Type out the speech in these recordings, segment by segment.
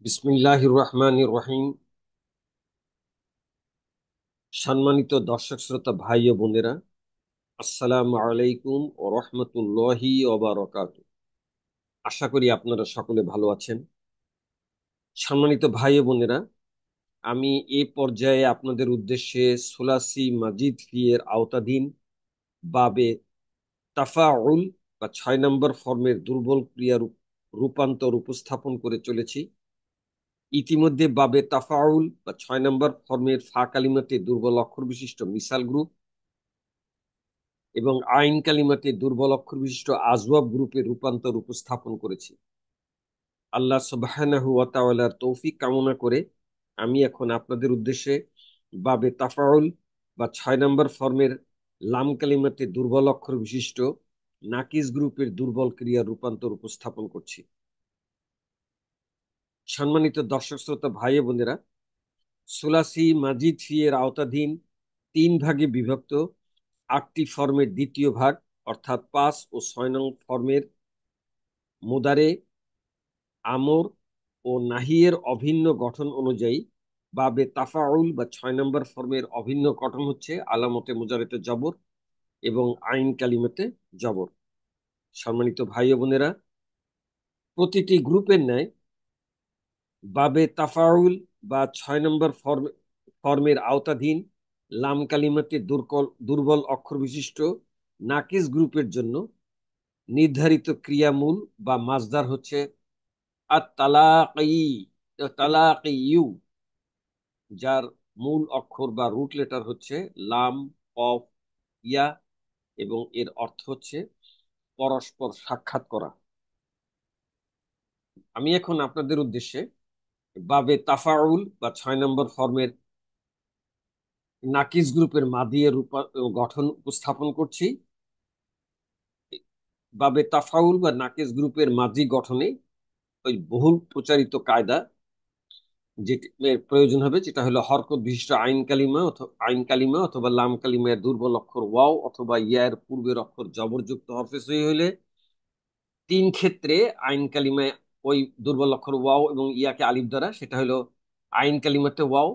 বিসমিল্লাহির রহমানির রহিম। সম্মানিত দর্শক শ্রোতা ভাই ও বোনেরা, আসসালামু আলাইকুম ও রহমতুল্লাহি ওয়া বারাকাতুহু। আশা করি আপনারা সকলে ভালো আছেন। সম্মানিত ভাই ও বোনেরা, আমি এই পর্যায়ে আপনাদের উদ্দেশ্যে সুলাসি মাজিদ ফি এর আওতাধীন বাবে তাফাউল বা 6 নম্বর ফর্মের দুর্বল ক্রিয়া রূপান্তর উপস্থাপন করে চলেছি। ইতিমধ্যে বাবে তাফাউল বা 6 নম্বর ফর্মের ফা কালিমাতে দুর্বল অক্ষর বিশিষ্ট মিসাল গ্রুপ এবং আইন কালিমাতে দুর্বল অক্ষর বিশিষ্ট আজওয়াব গ্রুপের রূপান্তর উপস্থাপন করেছি। আল্লাহ সুবহানাহু ওয়া তাআলার তৌফিক কামনা করে আমি এখন আপনাদের উদ্দেশ্যে বাবে তাফাউল বা 6 নম্বর ফর্মের লাম কালিমাতে দুর্বল অক্ষর বিশিষ্ট নাকিস গ্রুপের দুর্বল ক্রিয়ার রূপান্তর উপস্থাপন করছি। সম্মানিত দর্শক শ্রোতা ভাই ও বোনেরা, সুলাসি মাজিদ ফি এর আওতাধীন 3 ভাগে বিভক্ত 8টি ফর্মের দ্বিতীয় ভাগ অর্থাৎ 5 ও 6 নং ফর্মের মুদারে, আমর ও নাহিয়ের অভিন্ন গঠন অনুযায়ী বাবে তাফাউল বা 6 নম্বর ফর্মের অভিন্ন গঠন হচ্ছে আলামতে মুজারেতে জবর এবং আইন কালিমাতে জবর। সম্মানিত ভাই ও বোনেরা, প্রতিটি গ্রুপের ন্যায় বাবে তাফাউল বা 6 নম্বর ফর্মের আওতাধীন লাম কালিমাতে দুর্বল অক্ষর বিশিষ্ট নাকিস গ্রুপের জন্য নির্ধারিত ক্রিয়ামূল বা মাজদার হচ্ছে আর তালাকি তালাকিউ, যার মূল অক্ষর বা রুট লেটার হচ্ছে লাম, কফ, ইয়া এবং এর অর্থ হচ্ছে পরস্পর সাক্ষাৎ করা। আমি এখন আপনাদের উদ্দেশ্যে বাবে তাফাউল বা 6 নম্বর ফর্মের নাকিস গ্রুপের মাদিয়ের গঠন উপস্থাপন করছি। বাবে তাফাউল বা নাকিস গ্রুপের মাদি গঠনে ওই বহুল প্রচারিত কায়দা যে প্রয়োজন হবে, যেটা হলো হরকত বিশিষ্ট আইন কালিমা অথবা লাম কালিমার দুর্বল অক্ষর ওয়াও অথবা ইয়ার পূর্বের অক্ষর জবরযুক্ত হরফে সই হইলে 3 ক্ষেত্রে আইন কালিমায় ওই দুর্বল অক্ষর ওয়াও এবং ইয়াকে আলিফ দ্বারা, সেটা হলো আইন কালিমাতে ওয়াও,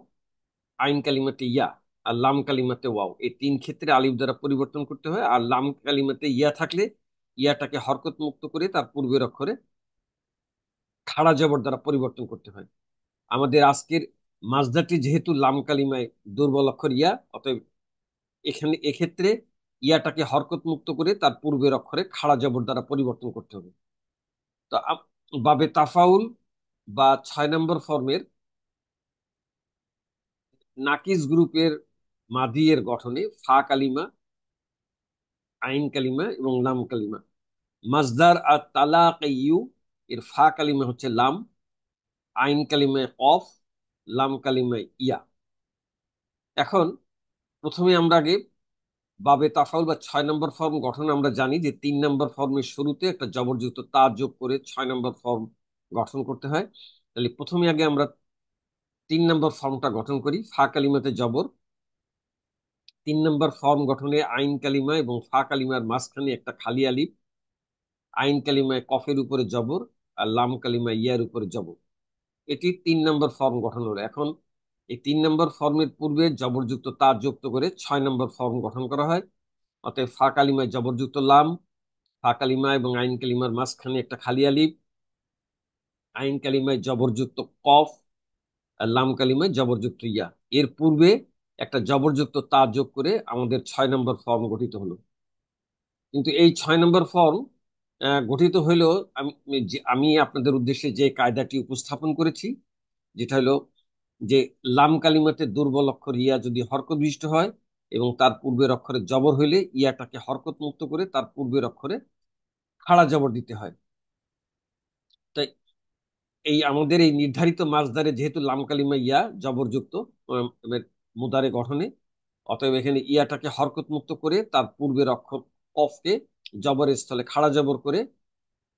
আইন কালিমাতে ইয়া আর লাম কালিমাতে ওয়াও, এই 3 ক্ষেত্রে আলিফ দ্বারা পরিবর্তন করতে হয়। আর লাম কালিমাতে ইয়া থাকলে ইয়াটাকে হরকত মুক্ত করে তার পূর্বের অক্ষরে খাড়া জবর দ্বারা পরিবর্তন করতে হয়। আমাদের আজকের মাজদাটি যেহেতু লাম কালিমায় দুর্বল অক্ষর ইয়া, অতএব এখানে এক্ষেত্রে ইয়াটাকে হরকত মুক্ত করে তার পূর্বের অক্ষরে খাড়া জবর দ্বারা পরিবর্তন করতে হবে। তো বাবে তাফাউল বা 6 নম্বর ফর্মের নাকিস গ্রুপের মাদিয়ের গঠনে ফা কালিমা, আইন কালিমা এবং লাম কালিমা। মাজদার আর তালাকিউ এর ফা কালিমা হচ্ছে লাম, আইন কালিমায় কফ, লাম কালিমায় ইয়া। এখন প্রথমে আমরা আগে বাবে তাফাউল বা 6 নম্বর ফর্ম গঠন আমরা জানি যে 3 নম্বর ফর্মের শুরুতে একটা জবরযুক্ত তা যোগ করে 6 নম্বর ফর্ম গঠন করতে হয়। তাহলে প্রথমে আগে আমরা 3 নম্বর ফর্মটা গঠন করি। ফা কালিমাতে জবর, 3 নম্বর ফর্ম গঠনে আইন কালিমা এবং ফা কালিমার মাঝখানে একটা খালি আলিফ, আইন কালিমায় কফের উপরে জবর আর লাম কালিমায় ইয়ার উপরে জবর। এটি 3 নম্বর ফর্ম গঠন হলো। এখন এই 3 নম্বর ফর্মের পূর্বে জবরযুক্ত তা যুক্ত করে 6 নম্বর ফর্ম গঠন করা হয়। অতএব ফা কালিমায় জবরযুক্ত লাম, ফা কালিমা এবং আইন কালিমার মাঝখানে একটা খালি আলিফ, আইন কালিমায় জবরযুক্ত কফ আর লাম কালিমায় জবরযুক্ত ইয়া, এর পূর্বে একটা জবরযুক্ত তা যোগ করে আমাদের 6 নম্বর ফর্ম গঠিত হলো। কিন্তু এই 6 নম্বর ফর্ম গঠিত হইলেও আমি আপনাদের উদ্দেশ্যে যে কায়দাটি উপস্থাপন করেছি, যেটা হলো যে লাম কালিমাতে দুর্বল অক্ষর ইয়া যদি হরকত বিশিষ্ট হয় এবং তার পূর্বের অক্ষরে জবর হইলে ইয়াটাকে হরকত মুক্ত করে তার পূর্বের অক্ষরে খাড়া জবর দিতে হয়। তাই এই আমাদের এই নির্ধারিত মাসদারে যেহেতু লাম কালিমা ইয়া জবরযুক্ত মুদারে গঠনে, অতএব এখানে ইয়াটাকে হরকত মুক্ত করে তার পূর্বের অক্ষর কফকে জবরের স্থলে খাড়া জবর করে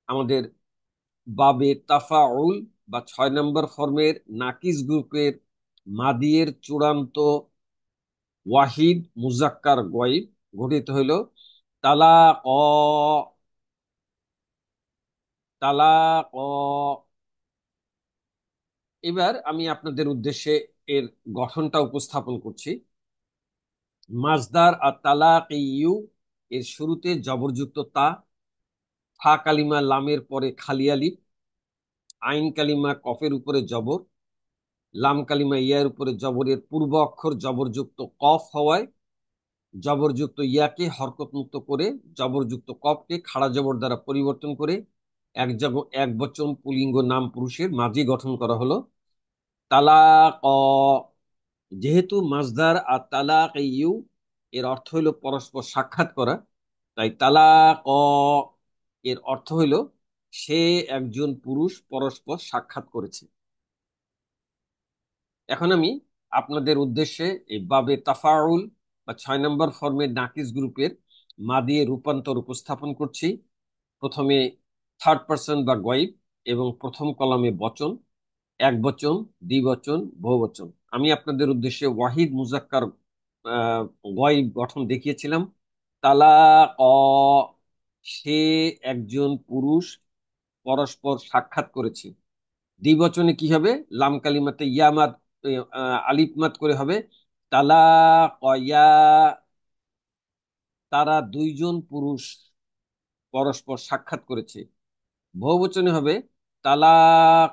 আমাদের বাবে তাফাউল বা 6 নম্বর ফর্মের নাকিস গ্রুপের মাদিয়ের চূড়ান্ত ওয়াহিদ মুজাক্কার গয়েব গঠিত হইল তালাক, তালাক, এবার আমি আপনাদের উদ্দেশ্যে এর গঠনটা উপস্থাপন করছি। মাজদার আর তালাক ইউ এর শুরুতে জবরযুক্ত তা, ফা কালিমা লামের পরে খালি আলিফ, আইন কালিমা কফের উপরে জবর, লাম কালিমা ইয়ার উপরে জবরের পূর্ব অক্ষর জবরযুক্ত কফ হওয়ায় জবরযুক্ত ইয়াকে হরকত মুক্ত করে জবরযুক্ত কফকে খাড়া জবর দ্বারা পরিবর্তন করে এক বচন পুলিঙ্গ নাম পুরুষের মাঝি গঠন করা হলো তালাক। যেহেতু মাজদার আর তালাক ইউ এর অর্থ হইল পরস্পর সাক্ষাৎ করা, তাই তালাক এর অর্থ হইল সে একজন পুরুষ পরস্পর সাক্ষাৎ করেছে। এখন আমি আপনাদের উদ্দেশ্যে এই বাবে তাফাউল বা 6 নম্বর ফর্মের নাকিস গ্রুপের মাদিয়ে রূপান্তর উপস্থাপন করছি। প্রথমে থার্ড পারসন বা গয়েব এবং প্রথম কলামে বচন, এক বচন, দ্বিবচন, বহুবচন। আমি আপনাদের উদ্দেশ্যে ওয়াহিদ মুজাক্কার গয়েব গঠন দেখিয়েছিলাম। তালাক, সে একজন পুরুষ পরস্পর সাক্ষাৎ করেছে। দ্বিবচনে কি হবে? লাম কালিমাতে ইয়ামাত আলিফ মাত করে হবে তালাক ইয়া, তারা দুইজন পুরুষ পরস্পর সাক্ষাৎ করেছে। বহুবচনে হবে তালাক,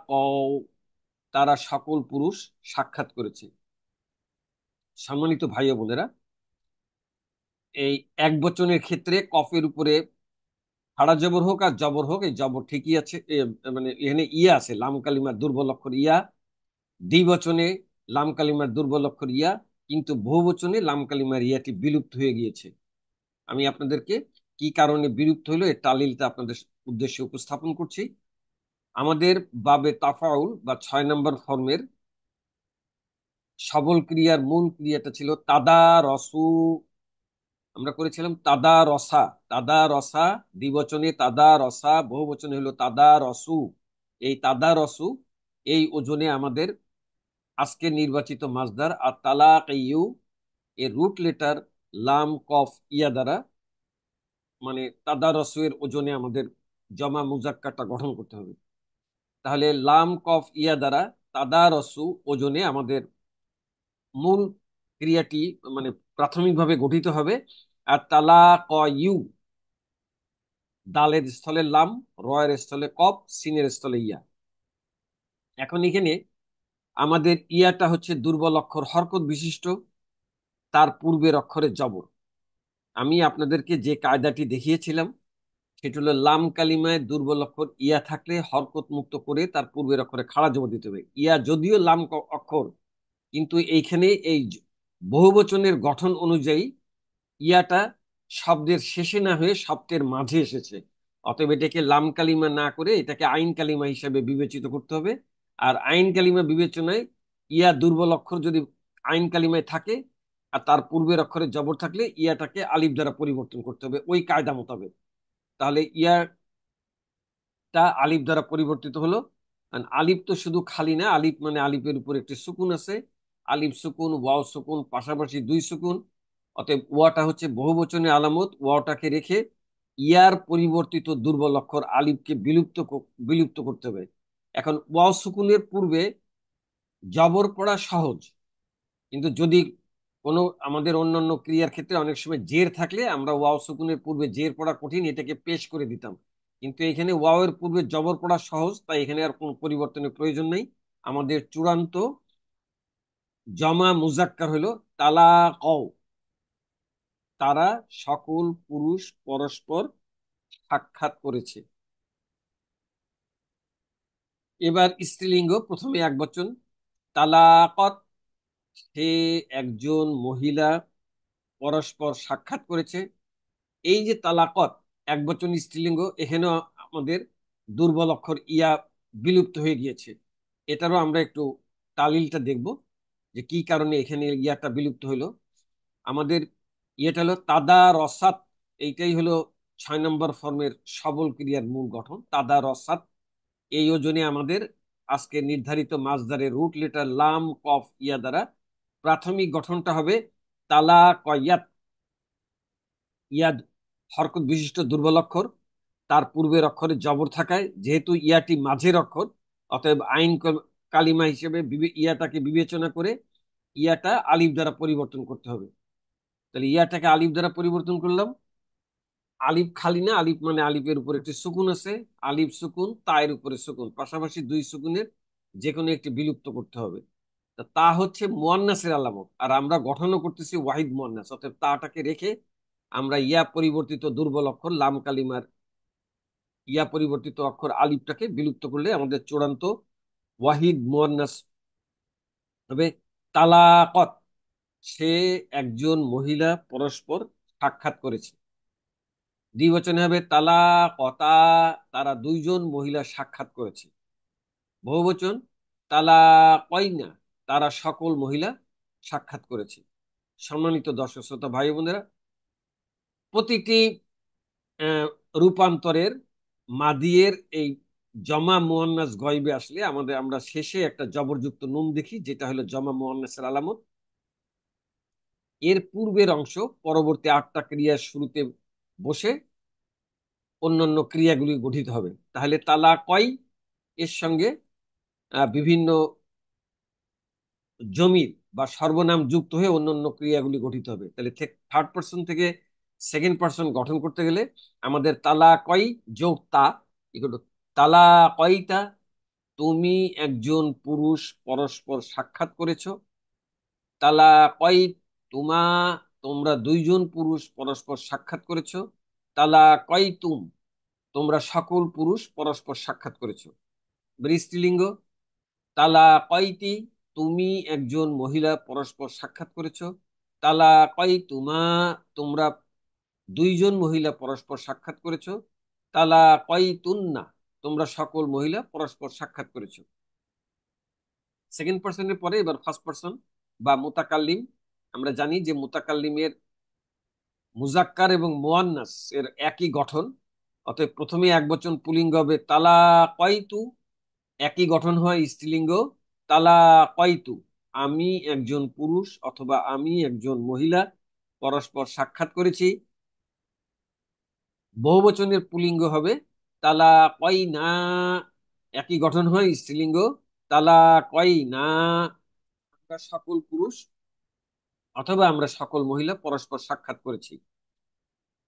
তারা সকল পুরুষ সাক্ষাৎ করেছে। সম্মানিত ভাই ও বোনেরা, এই এক বচনের ক্ষেত্রে কফের উপরে খাড়া জবর হোক আর জবর হোক, এই জবর ঠিকই আছে। মানে এখানে ইয়া আছে, লাম কালিমার দুর্বল অক্ষর ইয়া। দ্বিবচনে লাম কালিমার দুর্বল অক্ষর ইয়া, কিন্তু বহুবচনে লাম কালিমার ইয়াটি বিলুপ্ত হয়ে গিয়েছে। আমি আপনাদেরকে কি কারণে বিলুপ্ত হলো এর তালিলটা আপনাদের উদ্দেশ্যে উপস্থাপন করছি। আমাদের বাবে তাফাউল বা 6 নম্বর ফর্মের সবল ক্রিয়ার মূল ক্রিয়াটা ছিল তাদা রসু। আমরা করেছিলাম তাদা রসা, তাদা রসা, দ্বিবচনে তাদা রসা, বহুবচনে হলো তাদা রসু। এই তাদা রসু এই ওজনে আমাদের আজকে নির্বাচিত মাজদার আর তালাক ইউ এর রুট লেটার লাম কফ ইয়া দ্বারা, মানে তাদা রসু এর ওজনে আমাদের জমা মুজাক্কারটা গঠন করতে হবে। তাহলে লাম কফ ইয়া দ্বারা তাদা রসু ওজনে আমাদের মূল ক্রিয়াটি মানে প্রাথমিকভাবে গঠিত হবে। আর তালাক ইউ, দালের স্থলে লাম, রয়ের স্থলে কফ, সিনের স্থলে ইয়া। এখন এখানে আমাদের ইয়াটা হচ্ছে দুর্বল অক্ষর হরকত বিশিষ্ট, তার পূর্বের অক্ষরে জবর। আমি আপনাদেরকে যে কায়দাটি দেখিয়েছিলাম সেটা হলো লাম কালিমায় দুর্বল অক্ষর ইয়া থাকলে হরকত মুক্ত করে তার পূর্বের অক্ষরে খাড়া জবর দিতে হবে। ইয়া যদিও লাম অক্ষর, কিন্তু এইখানে এই বহুবচনের গঠন অনুযায়ী ইয়াটা শব্দের শেষে না হয়ে শব্দের মাঝে এসেছে। অতএব এটাকে লাম কালিমা না করে এটাকে আইন কালিমা হিসাবে বিবেচিত করতে হবে। আর আইন কালিমা বিবেচনায় ইয়া দুর্বল অক্ষর যদি আইন কালিমায় থাকে আর তার পূর্বের অক্ষরে জবর থাকলে ইয়াটাকে আলিফ দ্বারা পরিবর্তন করতে হবে ওই কায়দা মোতাবেক। তাহলে ইয়াটা আলিফ দ্বারা পরিবর্তিত হলো। আর আলিফ তো শুধু খালি না, আলিফ মানে আলিফের উপর একটি সুকুন আছে। আলিফ সুকুন, ওয়াও সুকুন, পাশাপাশি দুই সুকুন। অতএব ওয়াটা হচ্ছে বহুবচনে আলামত, ওয়াটাকে রেখে ইয়ার পরিবর্তিত দুর্বল অক্ষর আলিফকে বিলুপ্ত করতে হবে। এখন ওয়াও সুকুনের পূর্বে জবর পড়া সহজ, কিন্তু যদি কোনো আমাদের অন্যান্য ক্রিয়ার ক্ষেত্রে অনেক সময় জের থাকলে আমরা ওয়াও সুকুনের পূর্বে জের পড়া কঠিন, এটাকে পেশ করে দিতাম। কিন্তু এখানে ওয়াও এর পূর্বে জবর পড়া সহজ, তাই এখানে আর কোনো পরিবর্তনের প্রয়োজন নেই। আমাদের চূড়ান্ত জমা মুজাক্কার হলো তালাক, তারা সকল পুরুষ পরস্পর সাক্ষাৎ করেছে। এবার স্ত্রীলিঙ্গ, প্রথমে এক বচন তালাকত, সে একজন মহিলা পরস্পর সাক্ষাৎ করেছে। এই যে তালাকত এক বচন স্ত্রীলিঙ্গ, এখানেও আমাদের দুর্বল অক্ষর ইয়া বিলুপ্ত হয়ে গিয়েছে। এটারও আমরা একটু তালিলটা দেখব যে কি কারণে এখানে ইয়াটা বিলুপ্ত হলো। আমাদের ইয়েটা হলো তাদা রসাত, এইটাই হলো 6 নম্বর ফর্মের সবল ক্রিয়ার মূল গঠন তাদা রসাত। এই ওজনে আমাদের আজকে নির্ধারিত মাজদারের রুট লেটার লাম কফ ইয়া দ্বারা প্রাথমিক গঠনটা হবে তালা কয়াত। ইয়াদ হরকত বিশিষ্ট দুর্বল অক্ষর, তার পূর্বের অক্ষরে জবর থাকায় যেহেতু ইয়াটি মাঝের অক্ষর, অতএব কালিমা হিসেবে ইয়াটাকে বিবেচনা করে ইয়াটা আলিফ দ্বারা পরিবর্তন করতে হবে। তাহলে ইয়াটাকে আলিফ দ্বারা পরিবর্তন করলাম। আলিফ খালি না, আলিফ মানে আলিফের উপর একটি সুকুন আছে, আলিফ সুকুন, তায়ের উপরে সুকুন, পাশাপাশি দুই সুকুনের যে কোনো একটি বিলুপ্ত করতে হবে। তা তা হচ্ছে মুয়ান্নাসের আলামত, আর আমরা গঠনও করতেছি ওয়াহিদ মুয়ান্নাস, অর্থাৎ তাটাকে রেখে আমরা ইয়া পরিবর্তিত দুর্বল অক্ষর লাম কালিমার ইয়া পরিবর্তিত অক্ষর আলিফটাকে বিলুপ্ত করলে আমাদের চূড়ান্ত ওয়াহিদ মুয়ান্নাস হবে। তালাকত, সে একজন মহিলা পরস্পর সাক্ষাৎ করেছে। দ্বিবচনে হবে তালাকতা, তারা দুইজন মহিলা সাক্ষাৎ করেছে। বহুবচন তালাকয়না, তারা সকল মহিলা সাক্ষাৎ করেছে। সম্মানিত দর্শক শ্রোতা ভাই বোনেরা, প্রতিটি আহ, রূপান্তরের মাদিয়ের এই জমা মুয়ান্নাস গয়বে আসলে আমরা শেষে একটা জবরযুক্ত নুন দেখি, যেটা হলো জমা মুয়ান্নাসের আলামত। এর পূর্বের অংশ পরবর্তী আটটা ক্রিয়ার শুরুতে বসে অন্যান্য ক্রিয়াগুলি গঠিত হবে। তাহলে তালা কয় এর সঙ্গে বিভিন্ন জমির বা সর্বনাম যুক্ত হয়ে অন্যান্য ক্রিয়াগুলি গঠিত হবে। তাহলে থার্ড পার্সন থেকে সেকেন্ড পার্সন গঠন করতে গেলে আমাদের তালা কয় যোগ তা ইকুয়াল টু তালা কয়টা, তুমি একজন পুরুষ পরস্পর সাক্ষাৎ করেছো। তালা কয় তুমা, তোমরা দুইজন পুরুষ পরস্পর সাক্ষাৎ করেছো। তালা কয় তোমরা সকল পুরুষ পরস্পর সাক্ষাৎ করেছো। এবার স্ত্রীলিঙ্গ, তালা কয়তি, তুমি একজন মহিলা পরস্পর সাক্ষাৎ করেছো। তালা কয় তোমরা দুইজন মহিলা পরস্পর সাক্ষাৎ করেছো। তালা কয় তোমরা সকল মহিলা পরস্পর সাক্ষাৎ করেছো। সেকেন্ড পার্সনের পরে এবার ফার্স্ট পার্সন বা মুতাকাল্লিম। আমরা জানি যে মুতাকাল্লিমের মুজাক্কার এবং মুয়ান্নাস এর একই গঠন, অতএব প্রথমে এক বচন পুলিঙ্গ হবে তালা কয়তু, একই গঠন হয় স্ত্রীলিঙ্গ তালা কয়তু, আমি একজন পুরুষ অথবা আমি একজন মহিলা পরস্পর সাক্ষাৎ করেছি। বহুবচনের পুলিঙ্গ হবে তালা কয় না, একই গঠন হয় স্ত্রীলিঙ্গ তালা কয় না, আমরা সকল পুরুষ অথবা আমরা সকল মহিলা পরস্পর সাক্ষাৎ করেছি।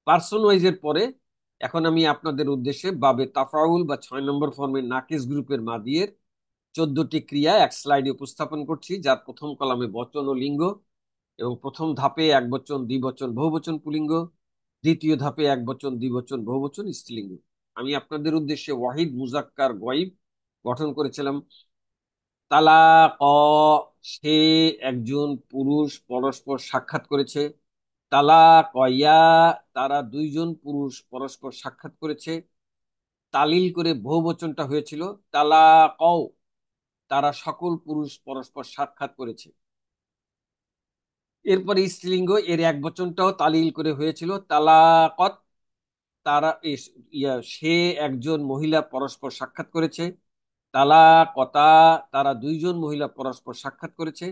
পার্সন ওয়াইজের পরে এখন আমি আপনাদের উদ্দেশ্যে বাবে তাফাউল বা 6 নম্বর ফর্মের নাকিস গ্রুপের মাদিয়ের 14টি ক্রিয়া এক স্লাইডে উপস্থাপন করছি, যার প্রথম কলামে বচন ও লিঙ্গ, এবং প্রথম ধাপে এক বচন দ্বিবচন বহুবচন পুলিঙ্গ, দ্বিতীয় ধাপে এক বচন দ্বিবচন বহুবচন স্ত্রীলিঙ্গ। আমি আপনাদের উদ্দেশ্যে ওয়াহিদ মুজাক্কার গয়ব গঠন করেছিলাম। তালাক, সে একজন পুরুষ পরস্পর সাক্ষাৎ করেছে। তালাকয়া, তারা দুইজন পুরুষ পরস্পর সাক্ষাৎ করেছে। তালিল করে বহুবচনটা হয়েছিল তালাকও, তারা সকল পুরুষ পরস্পর সাক্ষাৎ করেছে। এরপরে স্ত্রীলিঙ্গ এর এক বচনটাও তালিল করে হয়েছিল তালাকত, তারা সে একজন মহিলা পরস্পর সাক্ষাৎ করেছে। তালাকতা, তারা দুইজন মহিলা পরস্পর সাক্ষাৎ করেছে।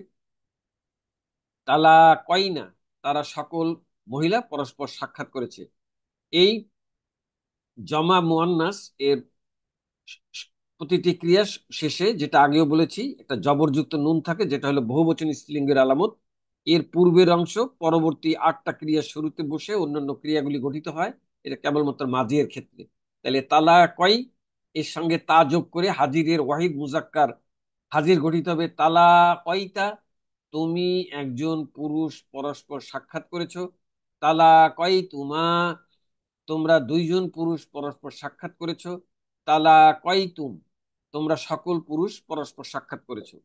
তালাকয়না, তারা সকল মহিলা পরস্পর সাক্ষাৎ করেছে। এই জমা মুয়ান্নাস এর প্রতিটি ক্রিয়া শেষে, যেটা আগেও বলেছি, একটা জবরযুক্ত নুন থাকে, যেটা হলো বহুবচন স্ত্রীলিঙ্গের আলামত। এর পূর্বের অংশ পরবর্তী আটটা ক্রিয়ার শুরুতে বসে অন্যান্য ক্রিয়াগুলি গঠিত হয়, এটা কেবলমাত্র মাজিয়ের ক্ষেত্রে। তাহলে তালা কয় এর সঙ্গে তা যোগ করে হাজিরের ওয়াহিদ মুজাক্কার হাজির গঠিত হবে তালা কয়তা, তুমি একজন পুরুষ পরস্পর সাক্ষাৎ করেছো। তালা কয় তোমরা দুইজন পুরুষ পরস্পর সাক্ষাৎ করেছো। তালা কয় তোমরা সকল পুরুষ পরস্পর সাক্ষাৎ করেছো।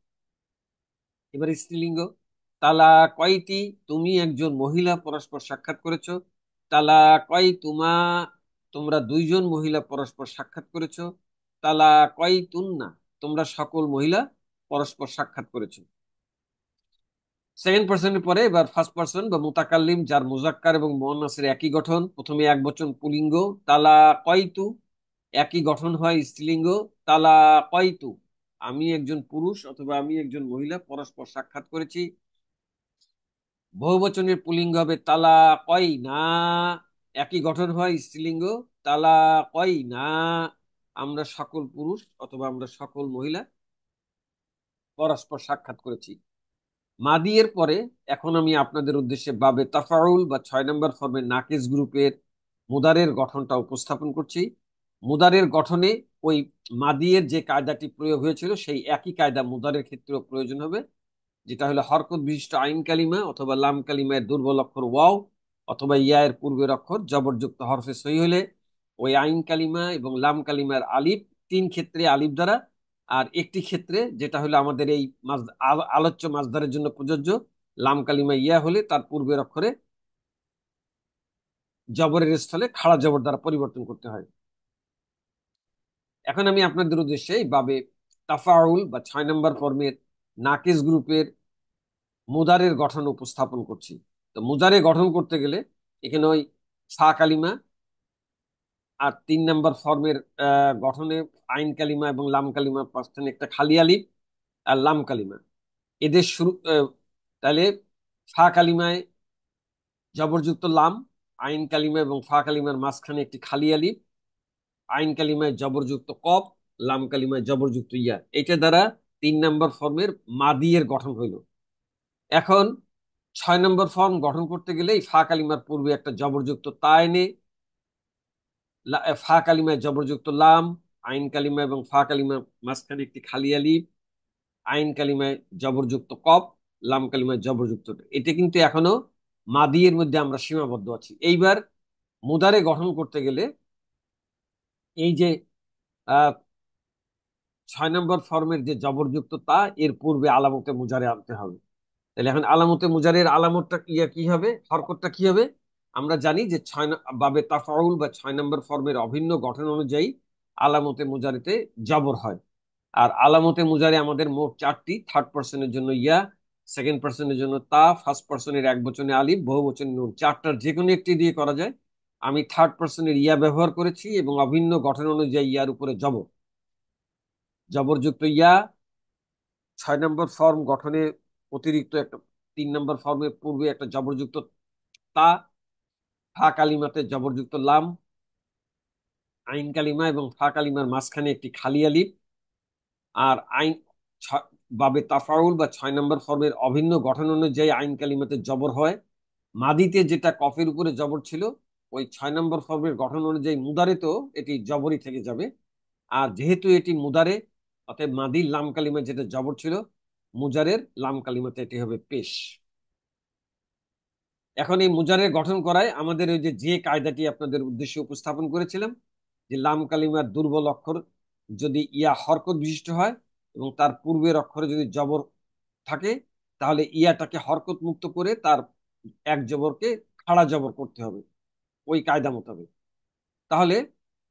এবার স্ত্রীলিঙ্গ, তালা কয়টি, তুমি একজন মহিলা পরস্পর সাক্ষাৎ করেছো। তালা কয় তোমরা দুইজন মহিলা পরস্পর সাক্ষাৎ করেছো। তালা কয় তোমরা সকল মহিলা পরস্পর সাক্ষাৎ করেছো। সেকেন্ড পার্সনের পরে এবার ফার্স্ট পার্সন বা মুতাকাল্লিম, যার মুজাক্কার এবং মুয়ান্নাসের একই গঠন। প্রথমে এক বচন পুলিঙ্গ তালা কয়তু, একই গঠন হয় স্ত্রীলিঙ্গ তালা কয়তু, আমি একজন পুরুষ অথবা আমি একজন মহিলা পরস্পর সাক্ষাৎ করেছি। বহুবচনের পুলিঙ্গ হবে তালা কয় না, একই গঠন হয় স্ত্রীলিঙ্গ তালা কয় না, আমরা সকল পুরুষ অথবা আমরা সকল মহিলা পরস্পর সাক্ষাৎ করেছি। মাদি এর পরে এখন আমি আপনাদের উদ্দেশ্যে বাবে তাফাউল বা 6 নম্বর ফর্মের নাকিস গ্রুপের মুদারের গঠনটা উপস্থাপন করছি। মুদারের গঠনে ওই মাদিয়ের যে কায়দাটি প্রয়োগ হয়েছিল সেই একই কায়দা মুদারের ক্ষেত্রেও প্রয়োজন হবে, যেটা হলো হরকত বিশিষ্ট আইন কালিমা অথবা লাম কালিমার দুর্বল অক্ষর ওয়াও অথবা ইয়া এর পূর্বের অক্ষর জবরযুক্ত হরফে সই হলে ওই আইন কালিমা এবং লাম কালিমার আলিফ, 3 ক্ষেত্রে আলিফ দ্বারা, আর একটি ক্ষেত্রে যেটা হলো আমাদের এই আলোচ্য মাসদারের জন্য প্রযোজ্য, লাম কালিমা ইয়া হলে তার পূর্বের অক্ষরে জবরের স্থলে খাড়া জবর দ্বারা পরিবর্তন করতে হয়। এখন আমি আপনাদের উদ্দেশ্যে এইভাবে তাফাউল বা 6 নম্বর ফর্মের নাকিস গ্রুপের মুদারের গঠন উপস্থাপন করছি। তো মুদারে গঠন করতে গেলে এখানে ওই ফা কালিমা আর 3 নম্বর ফর্মের গঠনে আইন কালিমা এবং লাম কালিমা মাঝখানে একটা খালি আলিফ আর লাম কালিমা, এদের শুরু তাহলে ফা কালিমায় জবরযুক্ত লাম, আইন কালিমা এবং ফা কালিমার মাঝখানে একটি খালি আলিফ, আইন কালিমায় জবরযুক্ত কফ, লাম কালিমায় জবরযুক্ত ইয়া, এটা দ্বারা 3 নম্বর ফর্মের মাদি এর গঠন হইল। এখন 6 নম্বর ফর্ম গঠন করতে গেলে এই ফা কালিমার পূর্বে একটা জবরযুক্ত তা এনে ফা কালিমায় জবরযুক্ত লাম, আইন কালিমা এবং ফা কালিমার মাঝখানে একটি খালি আলিফ, আইন কালিমায় জবরযুক্ত কফ, লাম কালিমায় জবরযুক্ত টা। এটা কিন্তু এখনো মাদি এর মধ্যে আমরা সীমাবদ্ধ আছি। এইবার মুদারে গঠন করতে গেলে এই যে আহ 6 নম্বর ফর্মের যে জবরযুক্ত তা এর পূর্বে আলামতে মুজারে আনতে হবে। তাহলে এখন আলামতে মুজারের আলামতটা কি হবে, হরকতটা কি হবে? আমরা জানি যে বাবে তাফাউল বা 6 নম্বর ফর্মের অভিন্ন গঠন অনুযায়ী আলামতে মুজারিতে জবর হয়। আর আলামতে মুজারে আমাদের মোট 4টি, থার্ড পার্সনের জন্য ইয়া, সেকেন্ড পার্সনের জন্য তা, ফার্স্ট পার্সনের এক বচনে আলিফ, বহু বচনে নুন, 4টার যে কোনো একটি দিয়ে করা যায়। আমি থার্ড পার্সনের ইয়া ব্যবহার করেছি এবং অভিন্ন গঠন অনুযায়ী ইয়ার উপরে জবরযুক্ত ইয়া 6 নম্বর ফর্ম গঠনে অতিরিক্ত একটা 3 নম্বর ফর্মের পূর্বে একটা জবরযুক্ত তা, ফা কালিমাতে জবরযুক্ত লাম, আইন কালিমা এবং ফা কালিমার মাঝখানে একটি খালি আলিফ, আর বাবে তাফাউল বা 6 নম্বর ফর্মের অভিন্ন গঠন অনুযায়ী আইন কালিমাতে জবর হয়। মাদিতে যেটা কফের উপরে জবর ছিল ওই 6 নম্বর ফর্মের গঠন অনুযায়ী মুদারে তো এটি জবরই থেকে যাবে। আর যেহেতু এটি মুদারে, অতএব মাদির লাম কালিমা যেটা জবর ছিল, মুজারের লাম কালিমাতে এটি হবে পেশ। এখন এই মুজারের গঠন করায় আমাদের ওই যে কায়দাটি আপনাদের উদ্দেশ্যে উপস্থাপন করেছিলাম, যে লাম কালিমার দুর্বল অক্ষর যদি ইয়া হরকত বিশিষ্ট হয় এবং তার পূর্বের অক্ষরে যদি জবর থাকে, তাহলে ইয়াটাকে হরকত মুক্ত করে তার এক জবরকে খাড়া জবর করতে হবে ওই কায়দা মোতাবেক। তাহলে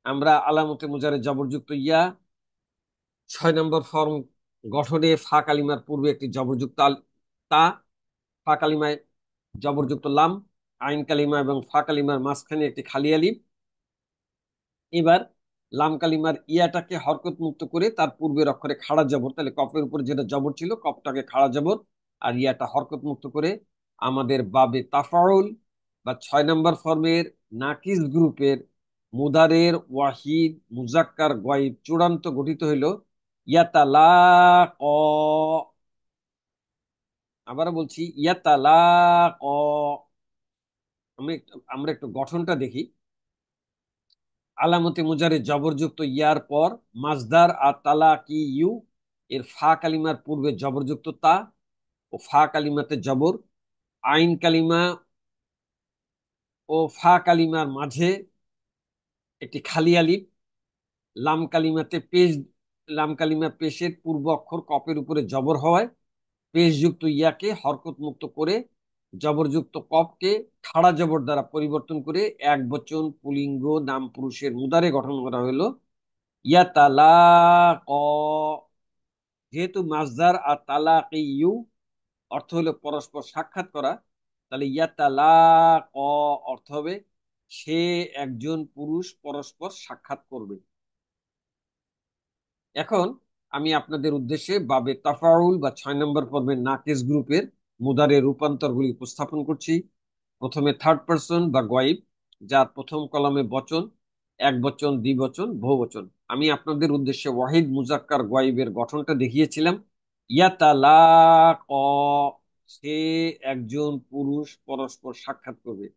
আমরা আলামতে মুজারে জবরযুক্ত ইয়া, 6 নম্বর ফর্ম গঠনে ফা কালিমার পূর্বে একটি জবরযুক্ত তা, ফা কালিমায় জবরযুক্ত লাম, আইন কালিমা এবং ফা কালিমার মাঝখানে একটি খালি আলিফ। এবার লাম কালিমার ইয়াটাকে হরকত মুক্ত করে তার পূর্বের অক্ষরে খাড়া জবর, তাহলে কফের উপরে যেটা জবর ছিল কফটাকে খাড়া জবর আর ইয়াটা হরকত মুক্ত করে আমাদের বাবে তাফাউল বা 6 নম্বর ফর্মের নাকিস গ্রুপের মুদারের ওয়াহিদ মুজাক্কার গয়েব চূড়ান্ত গঠিত হইল ইয়াতালাক। আবার বলছি ইয়াতালাক। আমরা একটু গঠনটা দেখি। আলামতে মুজারে জবরযুক্ত ইয়ার পর মাজদার আর তালাকি ইউ এর ফা কালিমার পূর্বে জবরযুক্ত তা ও ফা কালিমাতে জবর, আইন কালিমা ও ফা কালিমার মাঝে একটি খালি আলিফ, লাম কালিমাতে পেশ, লাম কালিমা পেশের পূর্ব অক্ষর কপের উপরে জবর হওয়ায় পেশযুক্ত ইয়াকে হরকত মুক্ত করে জবরযুক্ত কপকে খাড়া জবর দ্বারা পরিবর্তন করে এক বচন পুলিঙ্গ নাম পুরুষের মুদারে গঠন করা হলো ইয়াতালাক। যেহেতু মাজদার আর তালাক ইউ অর্থ হলো পরস্পর সাক্ষাৎ করা, তাহলে ইয়াতালাক অর্থ হবে সে একজন পুরুষ পরস্পর সাক্ষাৎ করবে। এখন আমি আপনাদের উদ্দেশ্যে বাবে তাফাউল বা 6 নম্বর পর্বের নাকিস গ্রুপের মুদারের রূপান্তরগুলি উপস্থাপন করছি। প্রথমে থার্ড পার্সন বা গয়েব, যার প্রথম কলমে বচন, এক বচন, দ্বিবচন, বহুবচন। আমি আপনাদের উদ্দেশ্যে ওয়াহিদ মুজাক্কার গয়েবের গঠনটা দেখিয়েছিলাম। ইয়াতালাক, সে একজন পুরুষ পরস্পর সাক্ষাৎ করবে।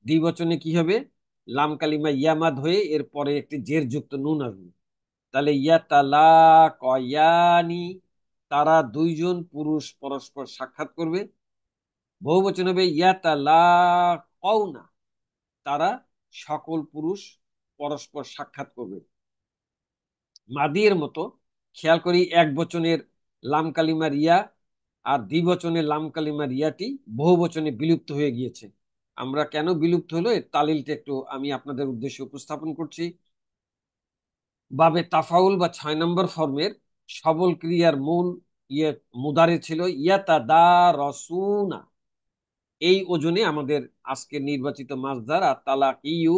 দ্বিবচনে কি হবে? লাম কালিমা ইয়ামাদ হয়ে এরপরে একটি জের যুক্ত নুন আসবে। তাহলে ইয়াতালাকায়ানি, তারা দুইজন পুরুষ পরস্পর সাক্ষাৎ করবে। বহুবচন হবে ইয়াতালাকাউনা, তারা সকল পুরুষ পরস্পর সাক্ষাৎ করবে। মাদির মতো খেয়াল করি, এক বচনের লাম কালিমা রিয়া আর দ্বিবচনের লাম কালিমা রিয়াটি বহুবচনে বিলুপ্ত হয়ে গিয়েছে। আমরা কেন বিলুপ্ত হলো এর তালিলটা একটু আমি আপনাদের উদ্দেশ্যে উপস্থাপন করছি। বাবে তাফাউল বা 6 নম্বর ফর্মের সবল ক্রিয়ার মূল মুদারে ছিল ইয়াতা দা রসুনা। এই ওজনে আমাদের আজকের নির্বাচিত মাসদার আর তালাক ইউ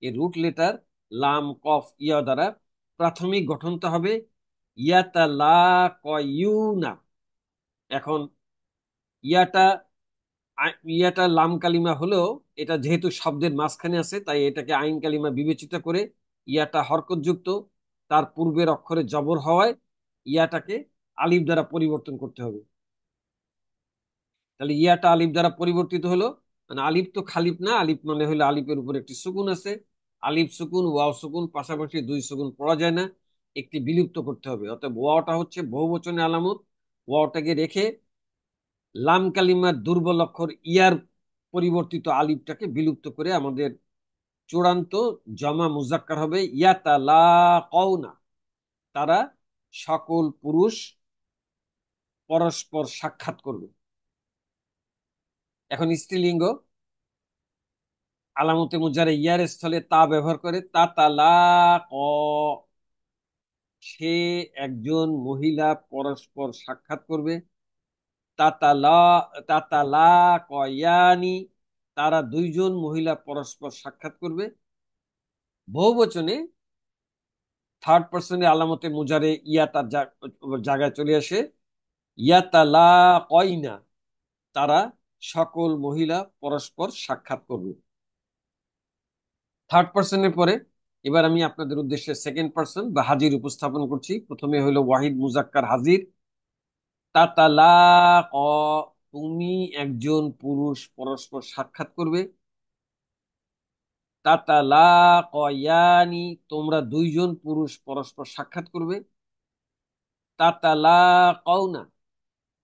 এর রুট লেটার লাম কফ ইয়া দ্বারা প্রাথমিক গঠনটা হবে ইয়াতালাকায়ুনা। এখন ইয়াটা ইয়াটা লাম কালিমা হলেও এটা যেহেতু শব্দের মাঝখানে আছে, তাই এটাকে আইন কালিমা বিবেচিত করে ইয়াটা হরকতযুক্ত, তার পূর্বের অক্ষরে জবর হওয়ায় ইয়াটাকে আলিফ দ্বারা পরিবর্তন করতে হবে। তাহলে ইয়াটা আলিফ দ্বারা পরিবর্তিত হলো, মানে আলিফ তো খালিফ না, আলিফ মানে হলো আলিফের উপর একটি সুকুন আছে। আলিফ সুকুন ওয়াও সুকুন পাশাপাশি দুই সুকুন পড়া যায় না, একটি বিলুপ্ত করতে হবে। অতএব ওয়াওটা হচ্ছে বহুবচনে আলামত। ওয়াওটাকে রেখে লাম কালিমার দুর্বল অক্ষর ইয়ার পরিবর্তিত আলিফটাকে বিলুপ্ত করে আমাদের চূড়ান্ত জমা মুজাক্কার হবে ইয়াতালাকাউনা, তারা সকল পুরুষ পরস্পর সাক্ষাৎ করবে। এখন স্ত্রীলিঙ্গ আলামতে মুজারে ইয়ার স্থলে তা ব্যবহার করে তাতালাক, সে একজন মহিলা পরস্পর সাক্ষাৎ করবে। তাতালা তাতালাকায়ানি, তারা দুইজন মহিলা পরস্পর সাক্ষাৎ করবে। বহুবচনে থার্ড পার্সনের আলামতে মুজারে ইয়া তার জায়গায় চলে আসে ইয়াতালাকাইনা, তারা সকল মহিলা পরস্পর সাক্ষাৎ করবে। থার্ড পার্সনের পরে এবার আমি আপনাদের উদ্দেশ্যে সেকেন্ড পার্সন বা হাজির উপস্থাপন করছি। প্রথমে হলো ওয়াহিদ মুজাক্কার হাজির। তাতালাক, তুমি একজন পুরুষ পরস্পর সাক্ষাৎ করবে। তাতালাকায়ানি, তোমরা দুইজন পুরুষ পরস্পর সাক্ষাৎ করবে। তাতালাকাউনা,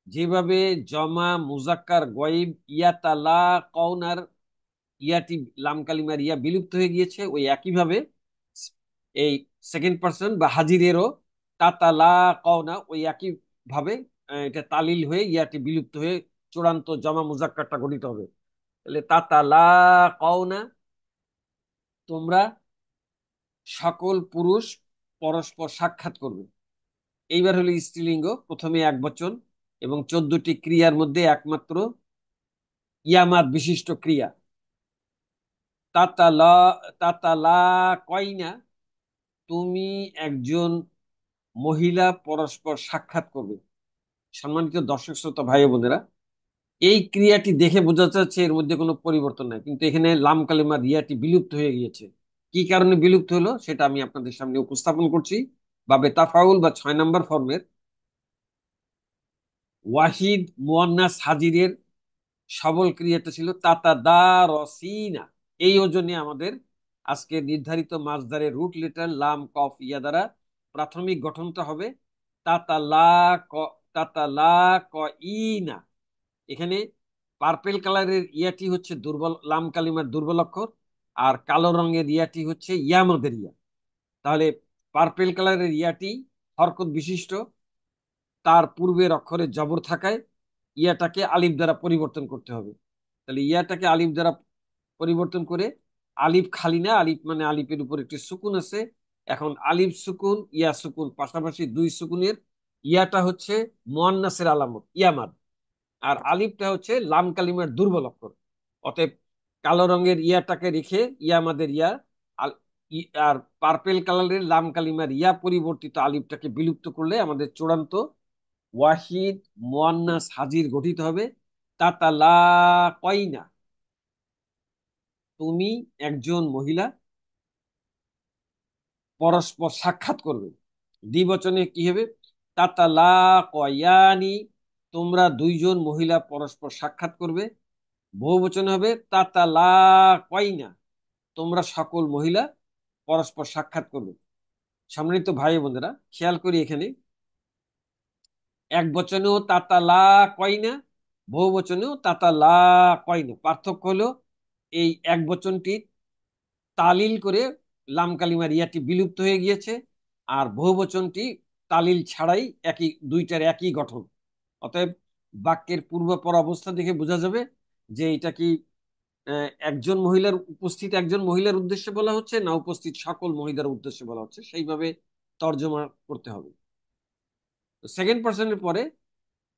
যেভাবে জমা মুজাক্কার গয়ব ইয়াতালাকাউনার ইয়াটি লাম কালিমার ইয়া বিলুপ্ত হয়ে গিয়েছে, ওই একইভাবে এই সেকেন্ড পার্সন বা হাজিরেরও তাতালাকাউনা ওই একই ভাবে এটা তালিল হয়ে ইয়াটি বিলুপ্ত হয়ে চূড়ান্ত জমা মুজাক্কারটা গঠিত হবে। তাহলে তাতালাকাউনা, তোমরা সকল পুরুষ পরস্পর সাক্ষাৎ করবে। এইবার হলো স্ত্রীলিঙ্গ, প্রথমে এক বচন এবং 14টি ক্রিয়ার মধ্যে একমাত্র ইয়ামাত বিশিষ্ট ক্রিয়া। তাতালা তাতালাকাইনা, তুমি একজন মহিলা পরস্পর সাক্ষাৎ করবে। সম্মানিত দর্শক শ্রোতা ভাই বোনেরা, এই ক্রিয়াটি দেখে বোঝা যাচ্ছে এর মধ্যে কোনো পরিবর্তন নাই, কিন্তু এখানে লাম কালিমা রিয়াটি বিলুপ্ত হয়ে গিয়েছে। কি কারণে বিলুপ্ত হলো সেটা আমি আপনাদের সামনে উপস্থাপন করছি। বাবে তাফাউল বা 6 নম্বর ফর্মের ওয়াহিদ মুয়ান্নাস হাজিরের সবল ক্রিয়াটা ছিল তাতাদারসিনা। এই ওজনে আমাদের আজকে নির্ধারিত মাসদারের রুট লেটার লাম কফ ইয়া দ্বারা প্রাথমিক গঠনটা হবে তাতালাকাইনা। এখানে পার্পেল কালারের ইয়াটি হচ্ছে দুর্বল লাম কালিমার দুর্বল অক্ষর, আর কালো রঙের ইয়াটি হচ্ছে ইয়ামদের ইয়া। তাহলে পার্পেল কালারের ইয়াটি হরকত বিশিষ্ট, তার পূর্বের অক্ষরে জবর থাকায় ইয়াটাকে আলিফ দ্বারা পরিবর্তন করতে হবে। তাহলে ইয়াটাকে আলিফ দ্বারা পরিবর্তন করে, আলিফ খালি না, আলিফ মানে আলিফের উপর একটি সুকুন আছে। এখন আলিফ সুকুন ইয়া সুকুন পাশাপাশি দুই সুকুনের ইয়াটা হচ্ছে মুয়ান্নাসের আলামত ইয়ামাদ, আর আলিফটা হচ্ছে লাম কালিমার দুর্বল অক্ষর। অতএব কালো রঙের ইয়াটাকে রেখে ইয়ামাদের ইয়া আর পার্পেল কালারের লাম কালিমার ইয়া পরিবর্তিত আলিফটাকে বিলুপ্ত করলে আমাদের চূড়ান্ত ওয়াহিদ মুয়ান্নাস হাজির গঠিত হবে তাতালাকাইনা, তুমি একজন মহিলা পরস্পর সাক্ষাৎ করবে। দ্বিবচনে কি হবে? তাতালাকায়ানি, তোমরা দুইজন মহিলা পরস্পর সাক্ষাৎ করবে। বহুবচন হবে তাতালাকাইনা, তোমরা সকল মহিলা পরস্পর সাক্ষাৎ করবে। সম্মানিত ভাই বোনেরা, খেয়াল করি এখানে এক বচনেও তাতালাকাইনা, বহু বচনেও তাতালাকাইনা। পার্থক্য হলো এই এক বচনটি তালিল করে লাম কালিমার ইয়াটি বিলুপ্ত হয়ে গিয়েছে, আর বহুবচনটি তালিল ছাড়াই দুইটার একই গঠন। অতএব বাক্যের পূর্বাপর অবস্থা দেখে বোঝা যাবে যে এটা কি একজন মহিলার উদ্দেশ্যে বলা হচ্ছে, না উপস্থিত সকল মহিলার উদ্দেশ্যে বলা হচ্ছে, সেইভাবে তর্জমা করতে হবে। সেকেন্ড পার্সনের পরে